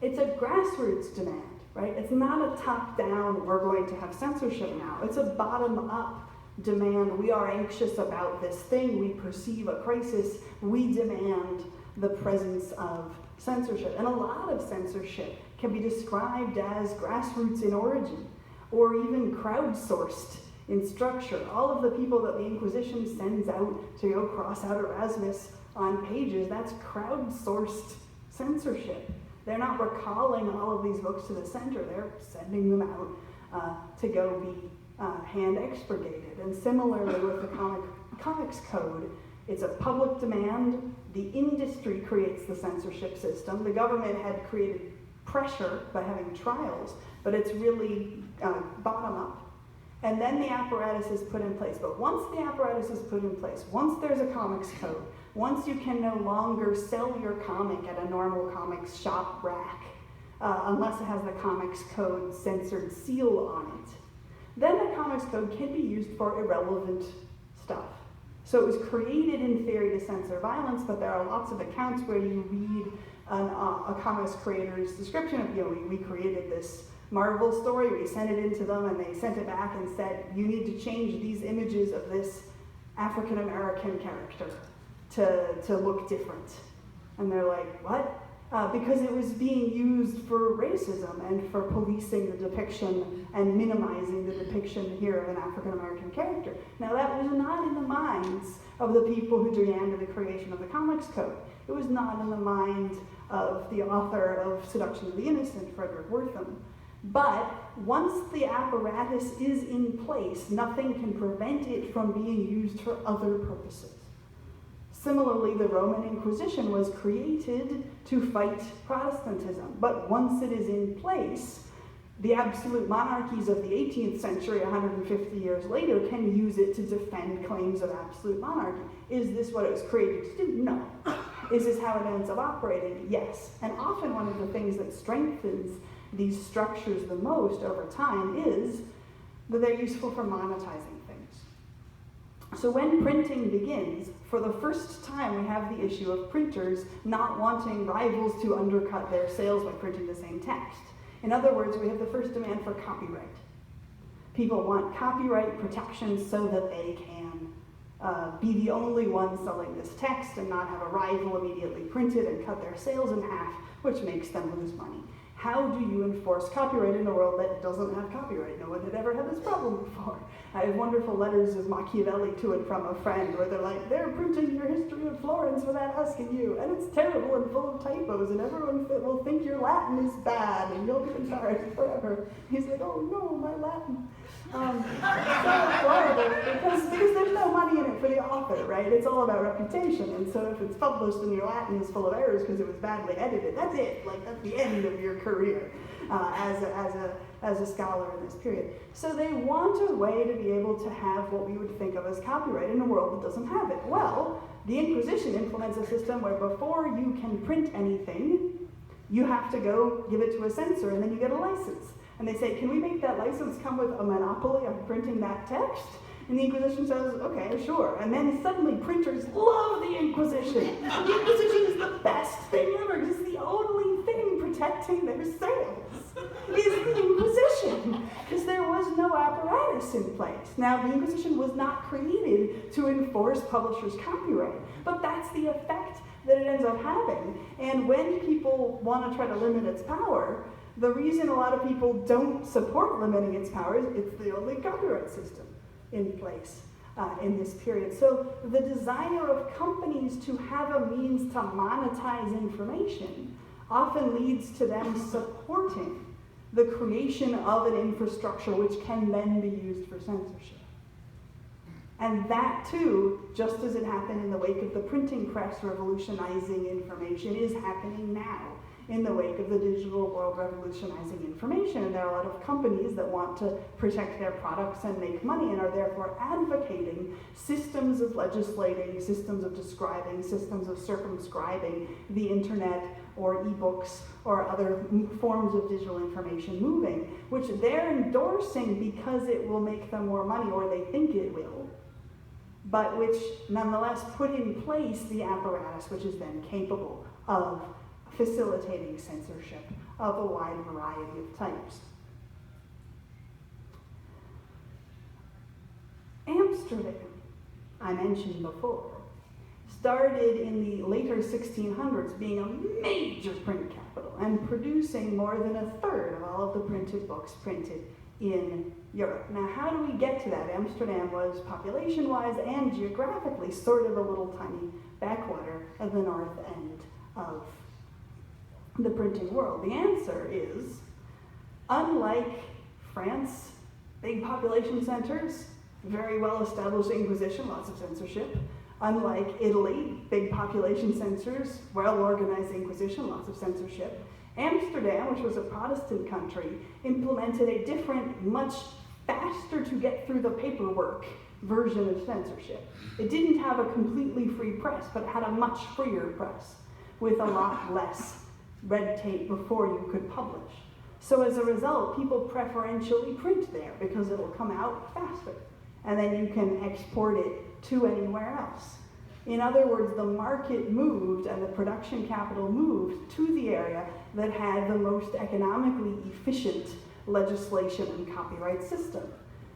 it's a grassroots demand, right? It's not a top-down, we're going to have censorship now. It's a bottom-up demand. We are anxious about this thing. We perceive a crisis. We demand the presence of censorship. And a lot of censorship can be described as grassroots in origin, or even crowdsourced in structure. All of the people that the Inquisition sends out to go cross out Erasmus on pages, that's crowdsourced censorship. They're not recalling all of these books to the center. They're sending them out to go be hand expurgated. And similarly with the Comics Code, it's a public demand. The industry creates the censorship system. The government had created pressure by having trials, but it's really bottom up. And then the apparatus is put in place. But once the apparatus is put in place, once there's a Comics Code, once you can no longer sell your comic at a normal comics shop rack, unless it has the Comics Code censored seal on it, then the Comics Code can be used for irrelevant stuff. So it was created in theory to censor violence, but there are lots of accounts where you read a comics creator's description of, we created this Marvel story, we sent it into them and they sent it back and said, you need to change these images of this African American character to look different. And they're like, what? Because it was being used for racism and for policing the depiction and minimizing the depiction here of an African American character. Now that was not in the minds of the people who demanded the creation of the Comics Code. It was not in the mind of the author of Seduction of the Innocent, Frederick Wortham. But once the apparatus is in place, nothing can prevent it from being used for other purposes. Similarly, the Roman Inquisition was created to fight Protestantism, but once it is in place, the absolute monarchies of the 18th century, 150 years later, can use it to defend claims of absolute monarchy. Is this what it was created to do? No. Is this how it ends up operating? Yes. And often one of the things that strengthens these structures the most over time is that they're useful for monetizing things. So when printing begins, for the first time we have the issue of printers not wanting rivals to undercut their sales by printing the same text. In other words, we have the first demand for copyright. People want copyright protection so that they can be the only ones selling this text and not have a rival immediately print it and cut their sales in half, which makes them lose money. How do you enforce copyright in a world that doesn't have copyright? No one had ever had this problem before. I have wonderful letters of Machiavelli to and from a friend where they're like, they're printing your history of Florence without asking you, and it's terrible and full of typos, and everyone will think your Latin is bad, and you'll be embarrassed forever. He's like, oh no, my Latin. So horrible, because there's no money in it for the author, right? It's all about reputation, and so if it's published and your Latin is full of errors because it was badly edited, that's it. Like, that's the end of your career as a scholar in this period. So they want a way to be able to have what we would think of as copyright in a world that doesn't have it. Well, the Inquisition implements a system where before you can print anything, you have to go give it to a censor, and then you get a license. And they say, can we make that license come with a monopoly on printing that text? And the Inquisition says, okay, sure. And then suddenly printers love the Inquisition. The Inquisition is the best thing ever. It's the only thing protecting their sales is the Inquisition, because there was no apparatus in place. Now, the Inquisition was not created to enforce publishers' copyright, but that's the effect that it ends up having. And when people want to try to limit its power, the reason a lot of people don't support limiting its power is it's the only copyright system in place in this period. So the desire of companies to have a means to monetize information often leads to them supporting the creation of an infrastructure which can then be used for censorship. And that too, just as it happened in the wake of the printing press revolutionizing information, is happening now in the wake of the digital world revolutionizing information. And there are a lot of companies that want to protect their products and make money and are therefore advocating systems of legislating, systems of describing, systems of circumscribing the internet or ebooks or other forms of digital information moving, which they're endorsing because it will make them more money, or they think it will, but which nonetheless put in place the apparatus which is then capable of facilitating censorship of a wide variety of types. Amsterdam, I mentioned before, started in the later 1600s being a major print capital and producing more than a third of all of the printed books printed in Europe. Now, how do we get to that? Amsterdam was population-wise and geographically sort of a little tiny backwater at the north end of the printing world. The answer is, unlike France, big population centers, very well-established Inquisition, lots of censorship. Unlike Italy, big population centers, well-organized Inquisition, lots of censorship. Amsterdam, which was a Protestant country, implemented a different, much faster to get through the paperwork version of censorship. It didn't have a completely free press, but it had a much freer press with a lot less red tape before you could publish. So as a result, people preferentially print there because it'll come out faster, and then you can export it to anywhere else. In other words, the market moved and the production capital moved to the area that had the most economically efficient legislation and copyright system.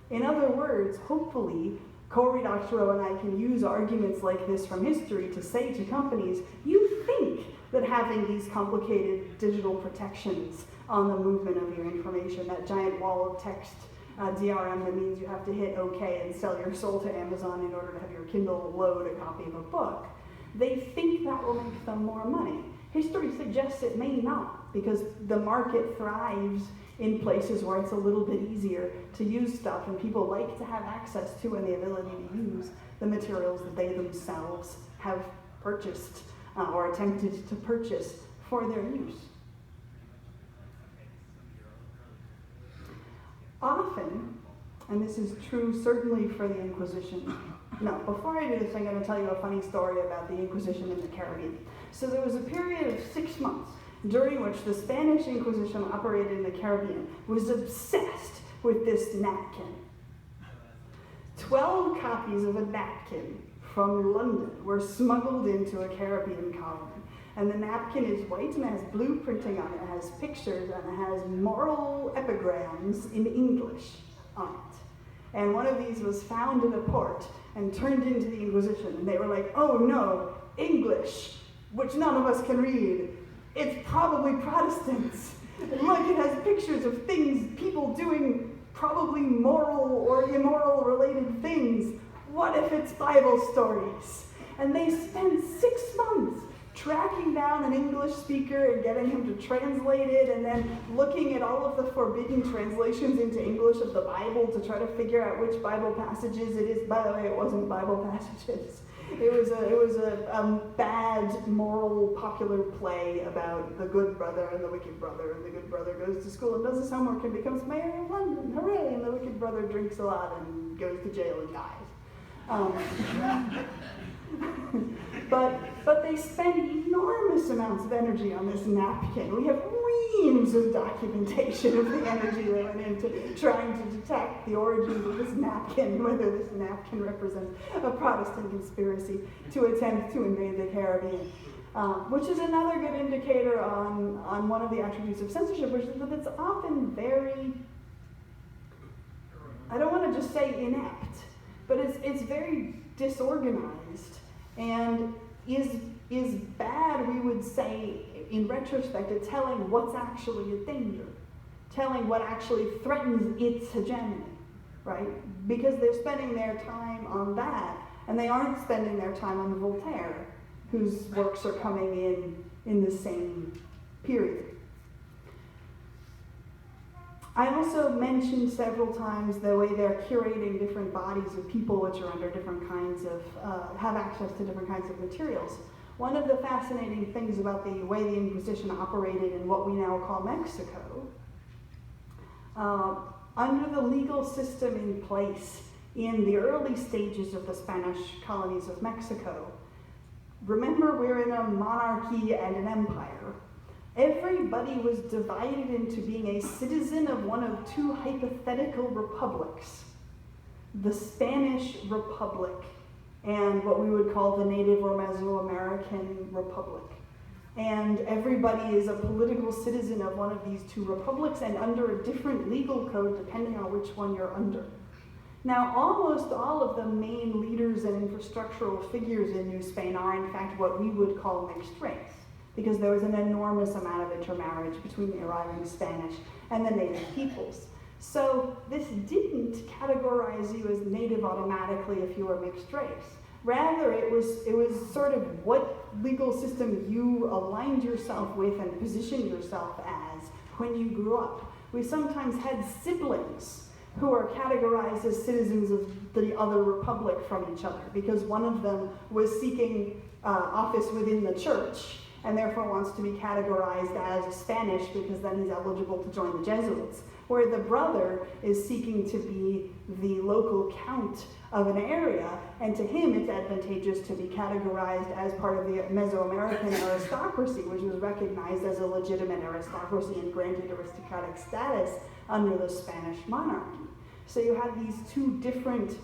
In other words, hopefully, Cory Doctorow and I can use arguments like this from history to say to companies, you think that having these complicated digital protections on the movement of your information, that giant wall of text DRM that means you have to hit OK and sell your soul to Amazon in order to have your Kindle load a copy of a book, they think that will make them more money. History suggests it may not, because the market thrives in places where it's a little bit easier to use stuff and people like to have access to and the ability to use the materials that they themselves have purchased or attempted to purchase for their use. Often, and this is true certainly for the Inquisition. No, before I do this, I'm going to tell you a funny story about the Inquisition in the Caribbean. So there was a period of 6 months during which the Spanish Inquisition operated in the Caribbean was obsessed with this napkin. 12 copies of a napkin from London were smuggled into a Caribbean colony. And the napkin is white and it has blue printing on it, it has pictures, and it has moral epigrams in English on it. And one of these was found in a port and turned into the Inquisition. And they were like, oh no, English, which none of us can read. It's probably Protestants. And look, it has pictures of things, people doing probably moral or immoral related things. What if it's Bible stories? And they spent 6 months tracking down an English speaker and getting him to translate it, and then looking at all of the forbidden translations into English of the Bible to try to figure out which Bible passages it is. By the way, it wasn't Bible passages. It was a bad, moral, popular play about the good brother and the wicked brother, and the good brother goes to school and does his homework and becomes mayor of London, hooray, and the wicked brother drinks a lot and goes to jail and dies. But they spend enormous amounts of energy on this napkin. We have reams of documentation of the energy that went into trying to detect the origins of this napkin, whether this napkin represents a Protestant conspiracy to attempt to invade the Caribbean, which is another good indicator on one of the attributes of censorship, which is that it's often very, I don't want to just say inept, but it's very disorganized and is bad, we would say, in retrospect, at telling what's actually a danger, telling what actually threatens its hegemony, right? Because they're spending their time on that, and they aren't spending their time on Voltaire, whose works are coming in the same period. I also mentioned several times the way they're curating different bodies of people which are under different kinds of, have access to different kinds of materials. One of the fascinating things about the way the Inquisition operated in what we now call Mexico, under the legal system in place in the early stages of the Spanish colonies of Mexico, remember we're in a monarchy and an empire. Everybody was divided into being a citizen of one of two hypothetical republics, the Spanish Republic and what we would call the Native or Mesoamerican Republic. And everybody is a political citizen of one of these two republics and under a different legal code depending on which one you're under. Now, almost all of the main leaders and infrastructural figures in New Spain are in fact what we would call mixed race, because there was an enormous amount of intermarriage between the arriving Spanish and the native peoples. So this didn't categorize you as native automatically if you were mixed race. Rather, it was sort of what legal system you aligned yourself with and positioned yourself as when you grew up. We sometimes had siblings who are categorized as citizens of the other republic from each other because one of them was seeking office within the church and therefore wants to be categorized as Spanish because then he's eligible to join the Jesuits, where the brother is seeking to be the local count of an area, and to him it's advantageous to be categorized as part of the Mesoamerican aristocracy, which was recognized as a legitimate aristocracy and granted aristocratic status under the Spanish monarchy. So you have these two different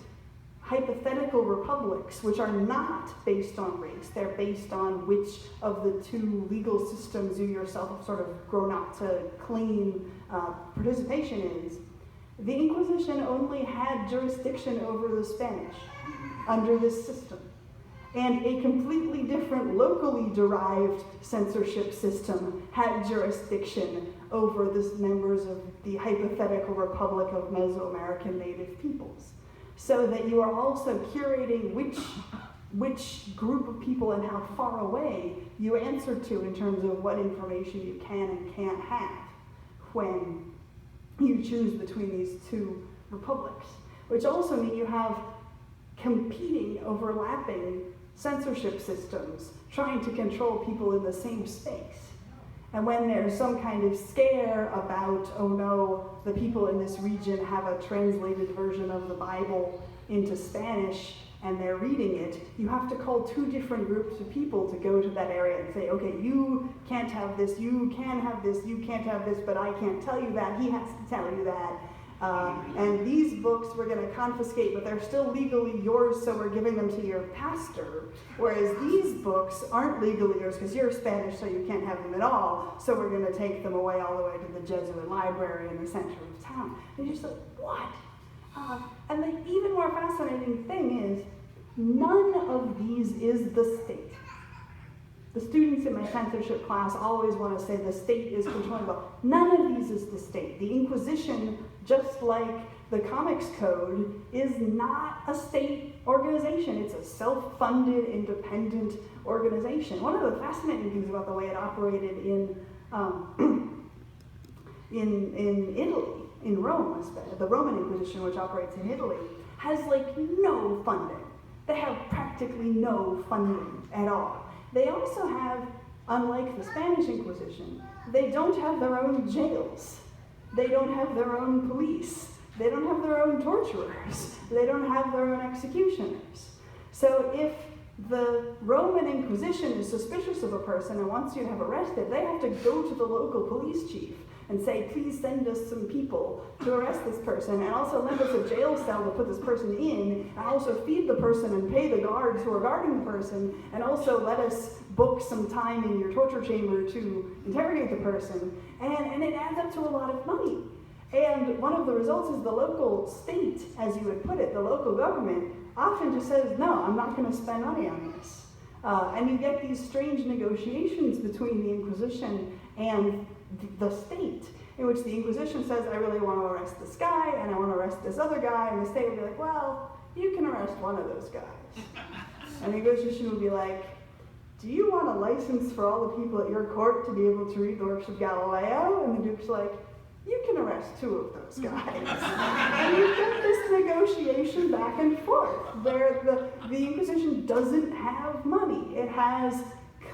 hypothetical republics, which are not based on race. They're based on which of the two legal systems you yourself have sort of grown up to claim participation is. The Inquisition only had jurisdiction over the Spanish under this system. And a completely different locally derived censorship system had jurisdiction over the members of the hypothetical Republic of Mesoamerican Native Peoples. So that you are also curating which group of people and how far away you answer to in terms of what information you can and can't have when you choose between these two republics. Which also means you have competing, overlapping censorship systems trying to control people in the same space. And when there's some kind of scare about, oh no, the people in this region have a translated version of the Bible into Spanish and they're reading it, you have to call two different groups of people to go to that area and say, okay, you can't have this, you can have this, you can't have this, but I can't tell you that, he has to tell you that. And these books we're going to confiscate, but they're still legally yours, so we're giving them to your pastor. Whereas these books aren't legally yours because you're Spanish, so you can't have them at all, so we're going to take them away all the way to the Jesuit library in the center of town. And you're just like, what? And the even more fascinating thing is, none of these is the state. The students in my censorship class always want to say the state is controlling the. None of these is the state. The Inquisition, just like the Comics Code, is not a state organization. It's a self-funded, independent organization. One of the fascinating things about the way it operated in Italy, in Rome, especially, the Roman Inquisition, which operates in Italy, has like no funding. They have practically no funding at all. They also have, unlike the Spanish Inquisition, they don't have their own jails. They don't have their own police. They don't have their own torturers. They don't have their own executioners. So if the Roman Inquisition is suspicious of a person and wants you to have arrested, they have to go to the local police chief and say, please send us some people to arrest this person, and also lend us a jail cell to put this person in, and also feed the person and pay the guards who are guarding the person, and also let us book some time in your torture chamber to interrogate the person. And it adds up to a lot of money. And one of the results is the local state, as you would put it, the local government, often just says, no, I'm not going to spend money on this. And you get these strange negotiations between the Inquisition and the state, in which the Inquisition says, I really want to arrest this guy, and I want to arrest this other guy, and the state will be like, well, you can arrest one of those guys. And the Inquisition will be like, do you want a license for all the people at your court to be able to read the works of Galileo? And the Duke's like, you can arrest two of those guys. And you get this negotiation back and forth, where the Inquisition doesn't have money. It has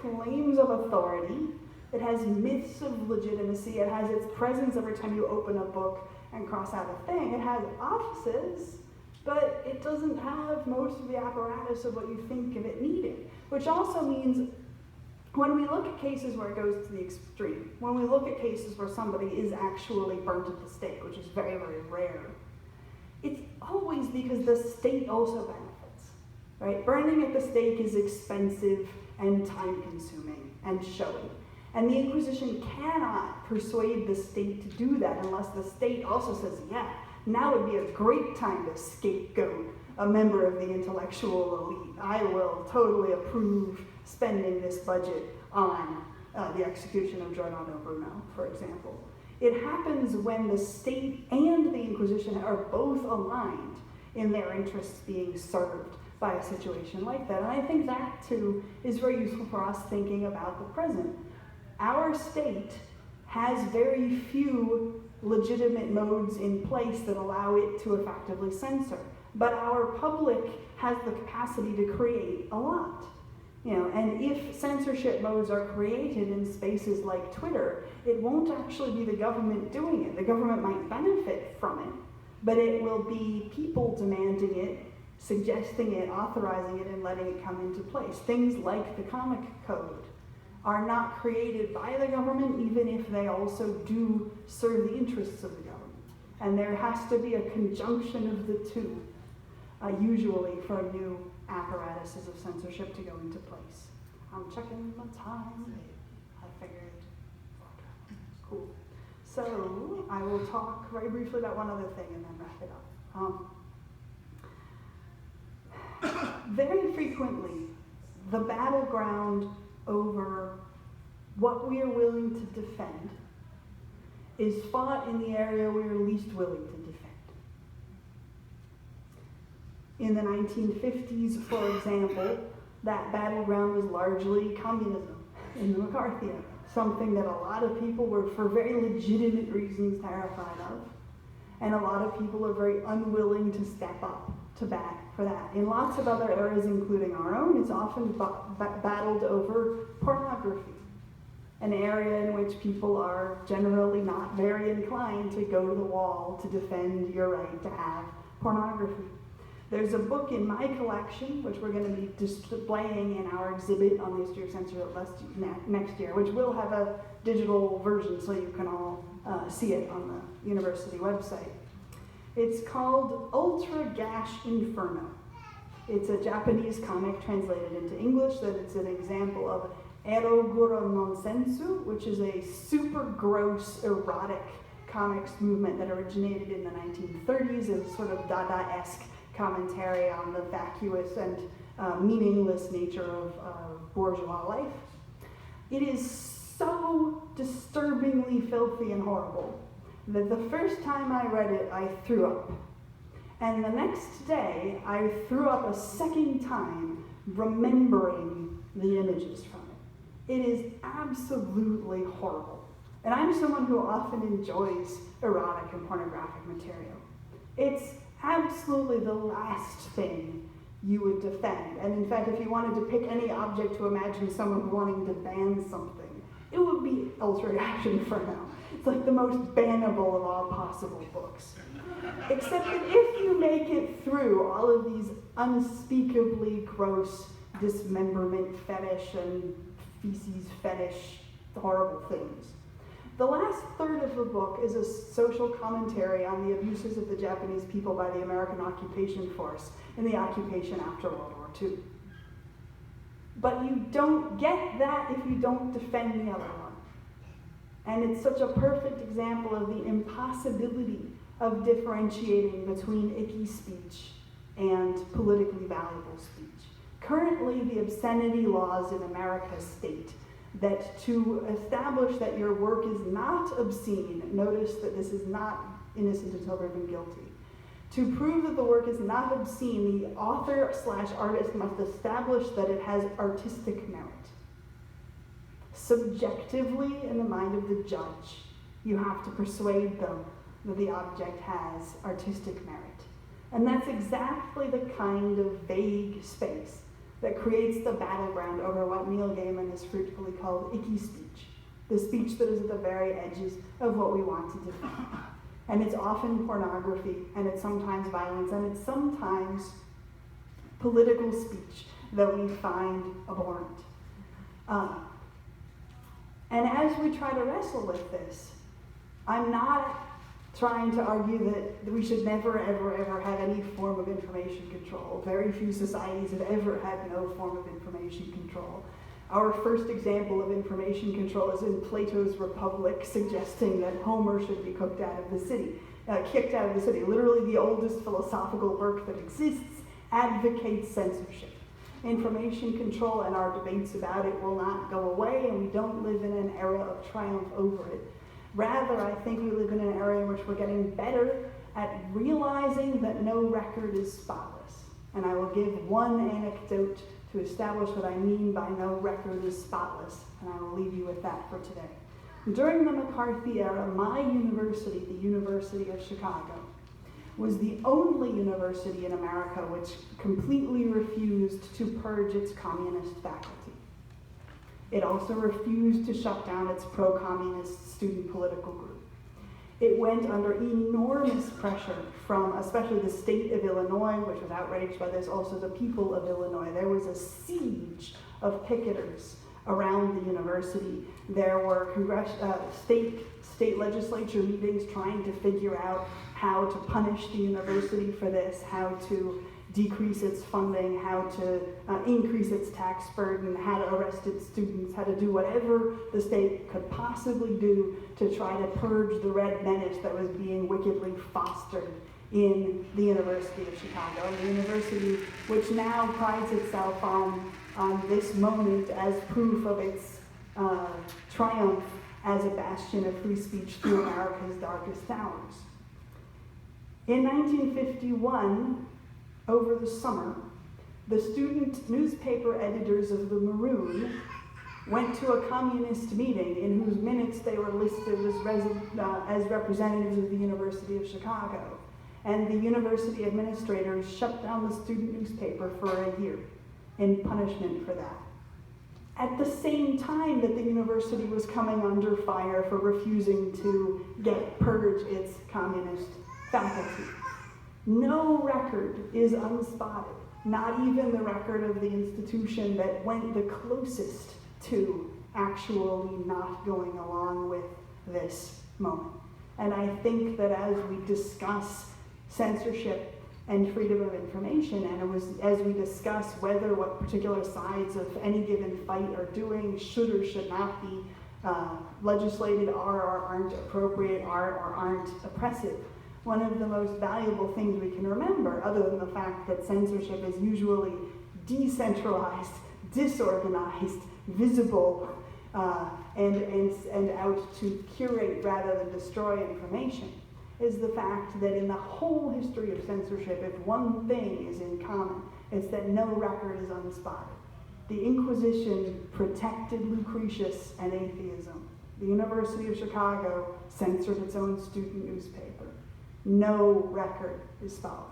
claims of authority. It has myths of legitimacy. It has its presence every time you open a book and cross out a thing. It has offices, but it doesn't have most of the apparatus of what you think of it needing. Which also means when we look at cases where it goes to the extreme, when we look at cases where somebody is actually burnt at the stake, which is very, very rare, it's always because the state also benefits, right? Burning at the stake is expensive and time-consuming and showy. And the Inquisition cannot persuade the state to do that unless the state also says, yeah, now would be a great time to scapegoat a member of the intellectual elite. I will totally approve spending this budget on the execution of Giordano Bruno, for example. It happens when the state and the Inquisition are both aligned in their interests being served by a situation like that. And I think that, too, is very useful for us thinking about the present. Our state has very few legitimate modes in place that allow it to effectively censor. But our public has the capacity to create a lot. And if censorship modes are created in spaces like Twitter, it won't actually be the government doing it. The government might benefit from it, but it will be people demanding it, suggesting it, authorizing it, and letting it come into place. Things like the Comic Code are not created by the government, even if they also do serve the interests of the government. And there has to be a conjunction of the two. usually for new apparatuses of censorship to go into place. I'm checking my time. I figured, cool. So I will talk very briefly about one other thing and then wrap it up. Very frequently, the battleground over what we are willing to defend is fought in the area we are least willing to defend. In the 1950s, for example, that battleground was largely communism in the McCarthy era, something that a lot of people were, for very legitimate reasons, terrified of, and a lot of people are very unwilling to step up to bat for that. In lots of other areas, including our own, it's often battled over pornography, an area in which people are generally not very inclined to go to the wall to defend your right to have pornography. There's a book in my collection, which we're going to be displaying in our exhibit on the history of censorship next year, which will have a digital version so you can all see it on the university website. It's called Ultra Gash Inferno. It's a Japanese comic translated into English that it's an example of eroguro nonsensu, which is a super gross, erotic comics movement that originated in the 1930s as sort of Dada-esque commentary on the vacuous and meaningless nature of bourgeois life. It is so disturbingly filthy and horrible that the first time I read it, I threw up. And the next day, I threw up a second time, remembering the images from it. It is absolutely horrible. And I'm someone who often enjoys erotic and pornographic material. It's absolutely the last thing you would defend. And in fact, if you wanted to pick any object to imagine someone wanting to ban something, it would be Ultra Gash Inferno. It's like the most bannable of all possible books. Except that if you make it through all of these unspeakably gross dismemberment fetish and feces fetish horrible things, the last third of the book is a social commentary on the abuses of the Japanese people by the American occupation force in the occupation after World War II. But you don't get that if you don't defend the other one. And it's such a perfect example of the impossibility of differentiating between icky speech and politically valuable speech. Currently, the obscenity laws in America state that to establish that your work is not obscene, notice that this is not innocent until proven guilty. To prove that the work is not obscene, the author/artist must establish that it has artistic merit. Subjectively, in the mind of the judge, you have to persuade them that the object has artistic merit. And that's exactly the kind of vague space that creates the battleground over what Neil Gaiman has fruitfully called icky speech, the speech that is at the very edges of what we want to defend. And it's often pornography, and it's sometimes violence, and it's sometimes political speech that we find abhorrent. And as we try to wrestle with this, I'm not trying to argue that we should never, ever, ever have any form of information control. Very few societies have ever had no form of information control. Our first example of information control is in Plato's Republic, suggesting that Homer should be kicked out of the city. Literally the oldest philosophical work that exists advocates censorship. Information control and our debates about it will not go away, and we don't live in an era of triumph over it. Rather, I think we live in an era in which we're getting better at realizing that no record is spotless. And I will give one anecdote to establish what I mean by no record is spotless, and I will leave you with that for today. During the McCarthy era, my university, the University of Chicago, was the only university in America which completely refused to purge its communist faculty. It also refused to shut down its pro-communist student political group. It went under enormous pressure from especially the state of Illinois, which was outraged by this, also the people of Illinois. There was a siege of picketers around the university. There were state legislature meetings trying to figure out how to punish the university for this, how to decrease its funding, how to increase its tax burden, how to arrest its students, how to do whatever the state could possibly do to try to purge the red menace that was being wickedly fostered in the University of Chicago. And the university, which now prides itself on this moment as proof of its triumph as a bastion of free speech through America's darkest hours. In 1951, over the summer, the student newspaper editors of the Maroon went to a communist meeting in whose minutes they were listed as representatives of the University of Chicago. And the university administrators shut down the student newspaper for a year in punishment for that. At the same time that the university was coming under fire for refusing to purge its communist faculty. No record is unspotted, not even the record of the institution that went the closest to actually not going along with this moment. And I think that as we discuss censorship and freedom of information, and as we discuss whether what particular sides of any given fight are doing should or should not be legislated, are or aren't appropriate, are or aren't oppressive, one of the most valuable things we can remember, other than the fact that censorship is usually decentralized, disorganized, visible, and out to curate rather than destroy information, is the fact that in the whole history of censorship, if one thing is in common, it's that no record is unspotted. The Inquisition protected Lucretius and atheism. The University of Chicago censored its own student newspaper. No record is followed.